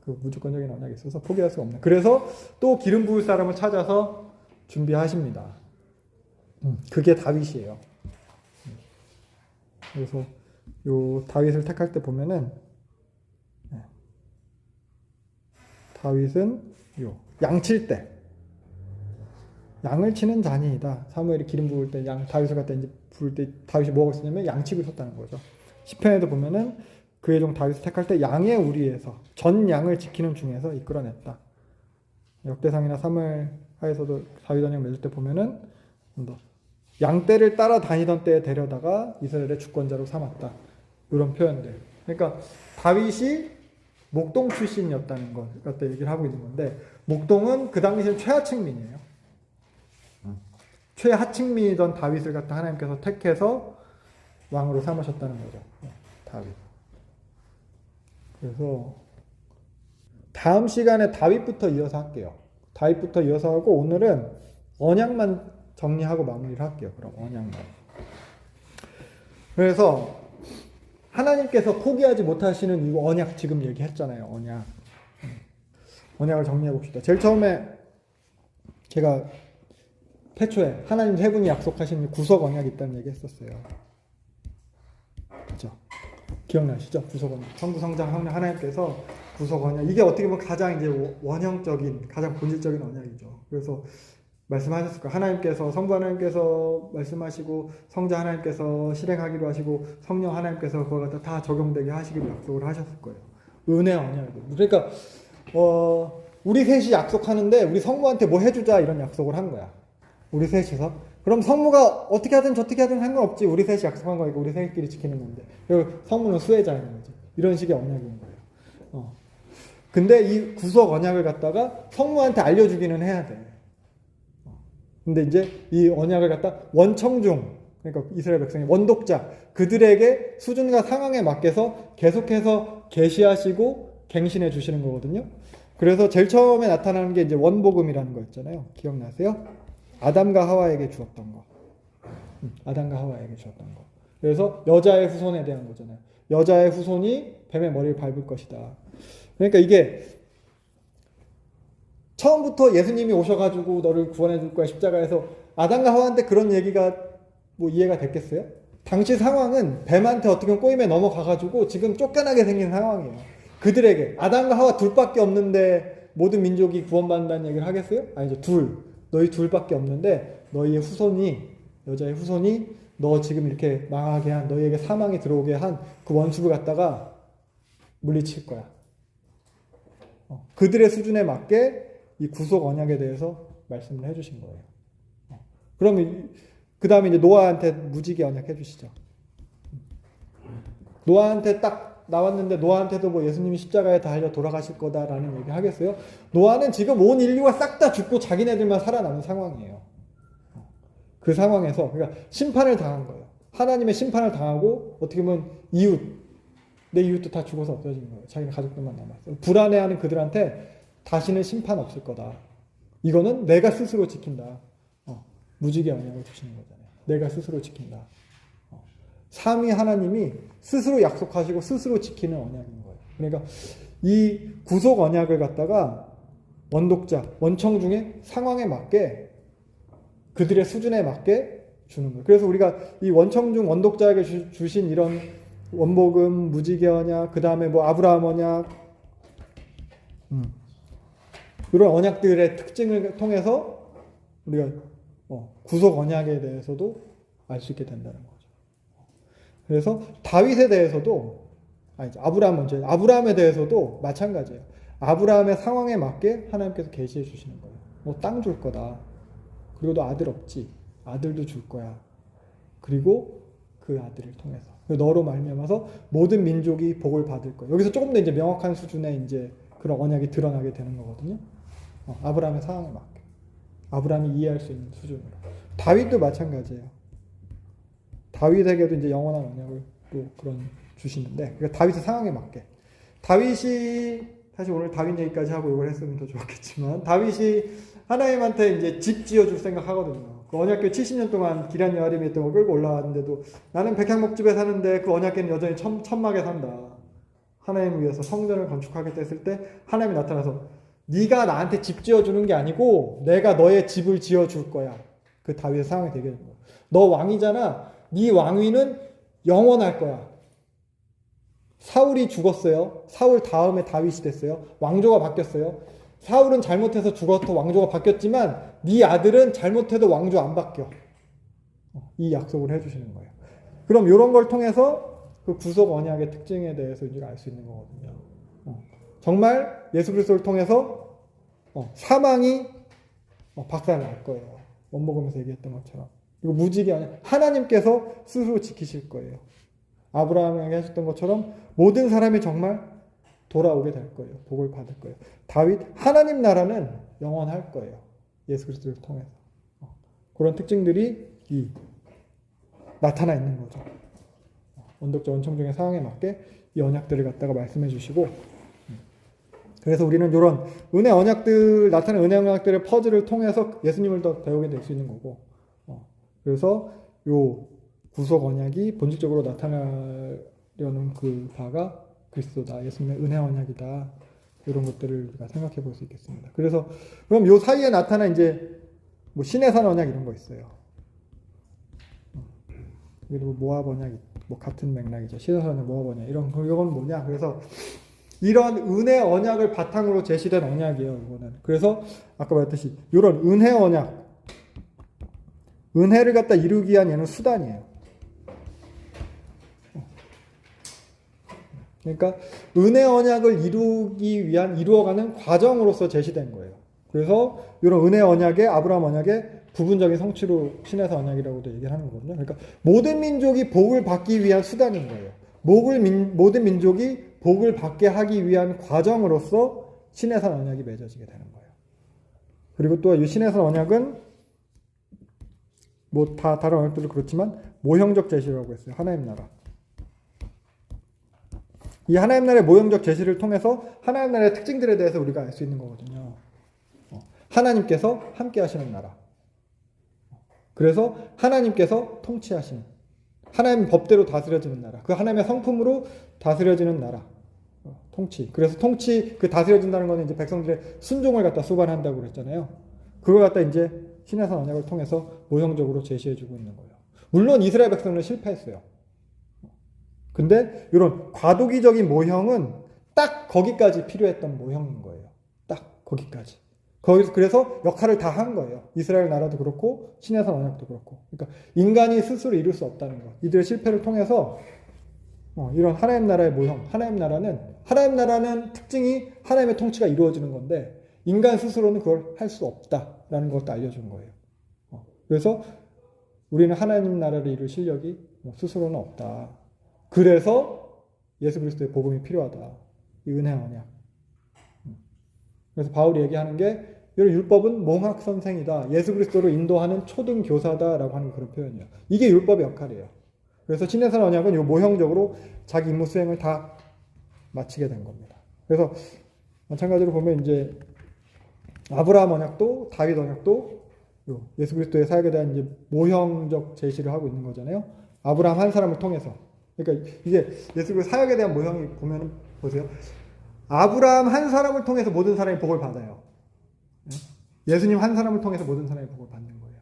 그 무조건적인 언약이 있어서 포기할 수가 없네. 그래서 또 기름 부을 사람을 찾아서 준비하십니다. 그게 다윗이에요. 그래서 요 다윗을 택할 때 보면은 다윗은 요 양칠 때 양을 치는 자니이다. 사무엘이 기름 부을 때 다윗을 갖다 이제 부을 때 다윗이 뭐하고 있었냐면 양치고 있었다는 거죠. 시편에도 보면은 그의 종 다윗을 택할 때 양의 우리에서 전 양을 지키는 중에서 이끌어냈다. 역대상이나 사무엘하에서도 다윗 언약 맺을 때 보면은 양떼를 따라다니던 때에 데려다가 이스라엘의 주권자로 삼았다. 이런 표현들. 그러니까 다윗이 목동 출신이었다는 것 갖다 얘기를 하고 있는 건데, 목동은 그 당시에 최하층민이에요. 최하층민이던 다윗을 갖다 하나님께서 택해서 왕으로 삼으셨다는 거죠. 다윗. 그래서 다음 시간에 다윗부터 이어서 할게요. 다윗부터 이어서 하고 오늘은 언약만 정리하고 마무리를 할게요. 그럼 언약만. 그래서 하나님께서 포기하지 못하시는 이 언약 지금 얘기했잖아요. 언약을 정리해 봅시다. 제일 처음에 제가 태초에 하나님 세 분이 약속하신 구속 언약이 있다는 얘기 했었어요. 있죠. 기억나시죠? 구속 언약. 성부, 성자, 성령 하나님께서 구속 언약. 이게 어떻게 보면 가장 이제 원형적인, 가장 본질적인 언약이죠. 그래서 말씀하셨을 거예요. 하나님께서, 성부 하나님께서 말씀하시고, 성자 하나님께서 실행하기로 하시고, 성령 하나님께서 그걸 갖다 다 적용되게 하시기로 약속을 하셨을 거예요. 은혜 언약이고. 그러니까, 우리 셋이 약속하는데, 우리 성부한테 뭐 해주자, 이런 약속을 한 거야. 우리 셋이서. 그럼 성부가 어떻게 하든 저떻게 하든 상관없지. 우리 셋이 약속한 거니까 우리 셋끼리 지키는 건데. 그리고 성부는 수혜자인 거지. 이런 식의 언약인 거예요. 근데 이 구속 언약을 갖다가 성부한테 알려주기는 해야 돼. 근데 이제 이 언약을 갖다 원청중, 그러니까 이스라엘 백성의 원독자, 그들에게 수준과 상황에 맞게서 계속해서 계시하시고 갱신해 주시는 거거든요. 그래서 제일 처음에 나타나는 게 이제 원복음이라는 거 있잖아요. 기억나세요? 아담과 하와에게 주었던 거. 아담과 하와에게 주었던 거. 그래서 여자의 후손에 대한 거잖아요. 여자의 후손이 뱀의 머리를 밟을 것이다. 그러니까 이게 처음부터 예수님이 오셔가지고 너를 구원해 줄 거야 십자가에서 아담과 하와한테 그런 얘기가 뭐 이해가 됐겠어요? 당시 상황은 뱀한테 어떻게 보면 꼬임에 넘어가가지고 지금 쫓겨나게 생긴 상황이에요. 그들에게 아담과 하와 둘밖에 없는데 모든 민족이 구원받는다는 얘기를 하겠어요? 아니죠. 너희 둘밖에 없는데 너희의 후손이, 여자의 후손이 너 지금 이렇게 망하게 한, 너희에게 사망이 들어오게 한 그 원수를 갖다가 물리칠 거야. 그들의 수준에 맞게 이 구속 언약에 대해서 말씀을 해주신 거예요. 그러면 그 다음에 이제 노아한테 무지개 언약 해주시죠. 노아한테 딱 나왔는데 노아한테도 뭐 예수님이 십자가에 달려 돌아가실 거다라는 얘기 하겠어요? 노아는 지금 온 인류가 싹 다 죽고 자기네들만 살아남은 상황이에요. 그 상황에서 그러니까 심판을 당한 거예요. 하나님의 심판을 당하고 어떻게 보면 내 이웃도 다 죽어서 없어진 거예요. 자기네 가족들만 남았어요. 불안해하는 그들한테 다시는 심판 없을 거다. 이거는 내가 스스로 지킨다. 무지개 언약을 주시는 거잖아요. 내가 스스로 지킨다. 삼위 하나님이 스스로 약속하시고 스스로 지키는 언약인 거예요. 그러니까 이 구속 언약을 갖다가 원독자, 원청 중에 상황에 맞게 그들의 수준에 맞게 주는 거예요. 그래서 우리가 이 원청 중 원독자에게 주신 이런 원복음, 무지개 언약, 그 다음에 뭐 아브라함 언약, 이런 언약들의 특징을 통해서 우리가 구속 언약에 대해서도 알 수 있게 된다는 거죠. 그래서 다윗에 대해서도 아브라함에 대해서도 마찬가지예요. 아브라함의 상황에 맞게 하나님께서 계시해 주시는 거예요. 뭐 땅 줄 거다. 그리고 너 아들 없지. 아들도 줄 거야. 그리고 그 아들을 통해서 너로 말미암아서 모든 민족이 복을 받을 거예요. 여기서 조금 더 이제 명확한 수준의 이제 그런 언약이 드러나게 되는 거거든요. 아브라함의 상황에 맞게. 아브라함이 이해할 수 있는 수준으로. 다윗도 마찬가지예요. 다윗에게도 이제 영원한 언약을 또 그런 주시는데, 그러니까 다윗의 상황에 맞게. 다윗이 사실 오늘 다윗 얘기까지 하고 이걸 했으면 더 좋았겠지만, 다윗이 하나님한테 이제 집 지어줄 생각하거든요. 그 언약궤 70년 동안 기럇 여아림에 있던 걸 끌고 올라왔는데도 나는 백향목집에 사는데 그 언약궤는 여전히 천막에 산다. 하나님을 위해서 성전을 건축하겠다 했을 때 하나님이 나타나서 네가 나한테 집 지어주는 게 아니고 내가 너의 집을 지어줄 거야. 그 다윗의 상황이 되게 되는 거야. 너 왕이잖아. 네 왕위는 영원할 거야. 사울이 죽었어요. 사울 다음에 다윗이 됐어요. 왕조가 바뀌었어요. 사울은 잘못해서 죽어서 왕조가 바뀌었지만 네 아들은 잘못해도 왕조 안 바뀌어. 이 약속을 해주시는 거예요. 그럼 이런 걸 통해서 그 구속 언약의 특징에 대해서 우리가 알 수 있는 거거든요. 정말 예수 그리스도를 통해서 사망이 박살날 거예요. 원복음에서 얘기했던 것처럼. 그리고 무지개 언약, 하나님께서 스스로 지키실 거예요. 아브라함에게 하셨던 것처럼 모든 사람이 정말 돌아오게 될 거예요. 복을 받을 거예요. 다윗, 하나님 나라는 영원할 거예요. 예수 그리스도를 통해서. 그런 특징들이 나타나 있는 거죠. 원독자 원청중의 상황에 맞게 이 언약들을 갖다가 말씀해 주시고, 그래서 우리는 이런 은혜 언약들, 나타나는 은혜 언약들의 퍼즐을 통해서 예수님을 더 배우게 될 수 있는 거고, 그래서 요 구속 언약이 본질적으로 나타나려는 그 바가 그리스도다. 예수님의 은혜 언약이다. 이런 것들을 우리가 생각해 볼 수 있겠습니다. 그래서 그럼 요 사이에 나타나 이제 뭐 신의 산 언약 이런 거 있어요. 그리고 모압 언약 있고 뭐 같은 맥락이죠. 신에서 언약 뭐가 뭐냐 이런 이건 뭐냐. 그래서 이런 은혜 언약을 바탕으로 제시된 언약이에요. 이거는. 그래서 아까 말했듯이 이런 은혜 언약, 은혜를 갖다 이루기 위한 얘는 수단이에요. 그러니까 은혜 언약을 이루어가는 과정으로서 제시된 거예요. 그래서 이런 은혜 언약의 아브라함 언약의 부분적인 성취로 신에서 언약이라고도 얘기를 하는 거거든요. 그러니까 모든 민족이 복을 받기 위한 수단인 거예요. 모든 민족이 복을 받게 하기 위한 과정으로서 신에서 언약이 맺어지게 되는 거예요. 그리고 또 이 신에서 언약은 뭐 다 다른 언약들도 그렇지만 모형적 제시라고 했어요. 하나님 나라. 이 하나님 나라의 모형적 제시를 통해서 하나님 나라의 특징들에 대해서 우리가 알 수 있는 거거든요. 하나님께서 함께 하시는 나라. 그래서 하나님께서 통치하시는, 하나님 법대로 다스려지는 나라. 그 하나님의 성품으로 다스려지는 나라. 통치. 그래서 통치, 그 다스려진다는 거는 이제 백성들의 순종을 갖다 수반한다고 그랬잖아요. 그걸 갖다 이제 신에서 언약을 통해서 모형적으로 제시해주고 있는 거예요. 물론 이스라엘 백성은 실패했어요. 근데 이런 과도기적인 모형은 딱 거기까지 필요했던 모형인 거예요. 딱 거기까지. 거기서 그래서 역할을 다 한 거예요. 이스라엘 나라도 그렇고 신에서 언약도 그렇고. 그러니까 인간이 스스로 이룰 수 없다는 거. 이들의 실패를 통해서 이런 하나님 나라의 모형, 하나님 나라는 특징이 하나님의 통치가 이루어지는 건데 인간 스스로는 그걸 할 수 없다라는 것도 알려준 거예요. 그래서 우리는 하나님 나라를 이룰 실력이 스스로는 없다. 그래서 예수 그리스도의 복음이 필요하다. 이 은혜 언약. 그래서 바울이 얘기하는 게 이런 율법은 몽학 선생이다. 예수 그리스도로 인도하는 초등 교사다라고 하는 그런 표현이에요. 이게 율법의 역할이에요. 그래서 신에서 언약은 이 모형적으로 자기 임무 수행을 다 마치게 된 겁니다. 그래서 마찬가지로 보면 이제 아브라함 언약도 다윗 언약도 예수 그리스도의 사역에 대한 이제 모형적 제시를 하고 있는 거잖아요. 아브라함 한 사람을 통해서. 그러니까 이게 예수 그리스도 사역에 대한 모형이 보면 보세요. 아브라함 한 사람을 통해서 모든 사람이 복을 받아요. 예수님 한 사람을 통해서 모든 사람이 복을 받는 거예요.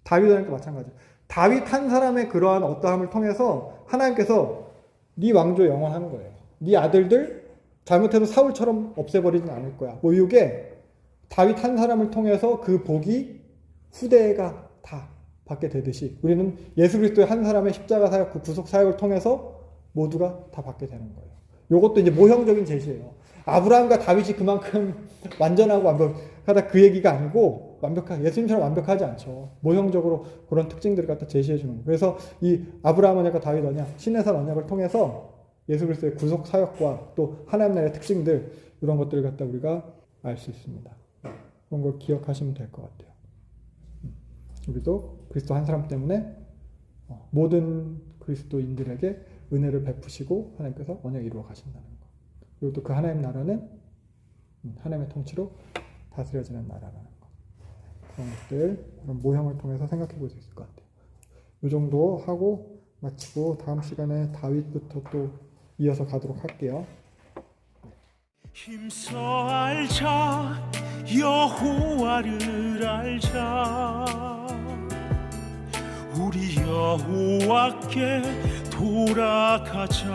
다윗 언약도 마찬가지예요. 다윗 한 사람의 그러한 어떠함을 통해서 하나님께서 네 왕조 영원하는 거예요. 네 아들들 잘못해도 사울처럼 없애버리진 않을 거야. 뭐 이게 다윗 한 사람을 통해서 그 복이 후대가 다 받게 되듯이 우리는 예수 그리스도의 한 사람의 십자가 사역, 그 구속 사역을 통해서 모두가 다 받게 되는 거예요. 이것도 이제 모형적인 제시예요. 아브라함과 다윗이 그만큼 완전하고 완벽하다 그 얘기가 아니고 예수님처럼 완벽하지 않죠. 모형적으로 그런 특징들을 갖다 제시해 주는 거예요. 그래서 이 아브라함 언약과 다윗 언약, 신의 언약을 통해서 예수 그리스도의 구속 사역과 또 하나님 나라의 특징들 이런 것들을 갖다 우리가 알 수 있습니다. 그런 걸 기억하시면 될 것 같아요. 우리도 그리스도 한 사람 때문에 모든 그리스도인들에게 은혜를 베푸시고 하나님께서 언약 이루어 가신다는 것. 그리고 또 그 하나님 나라는 하나님의 통치로 다스려지는 나라라는 것. 그런 것들, 그런 모형을 통해서 생각해 볼 수 있을 것 같아요. 이 정도 하고 마치고 다음 시간에 다윗부터 또 이어서 가도록 할게요. 힘써 알자 여호와를 알자 우리 여호와께 돌아가자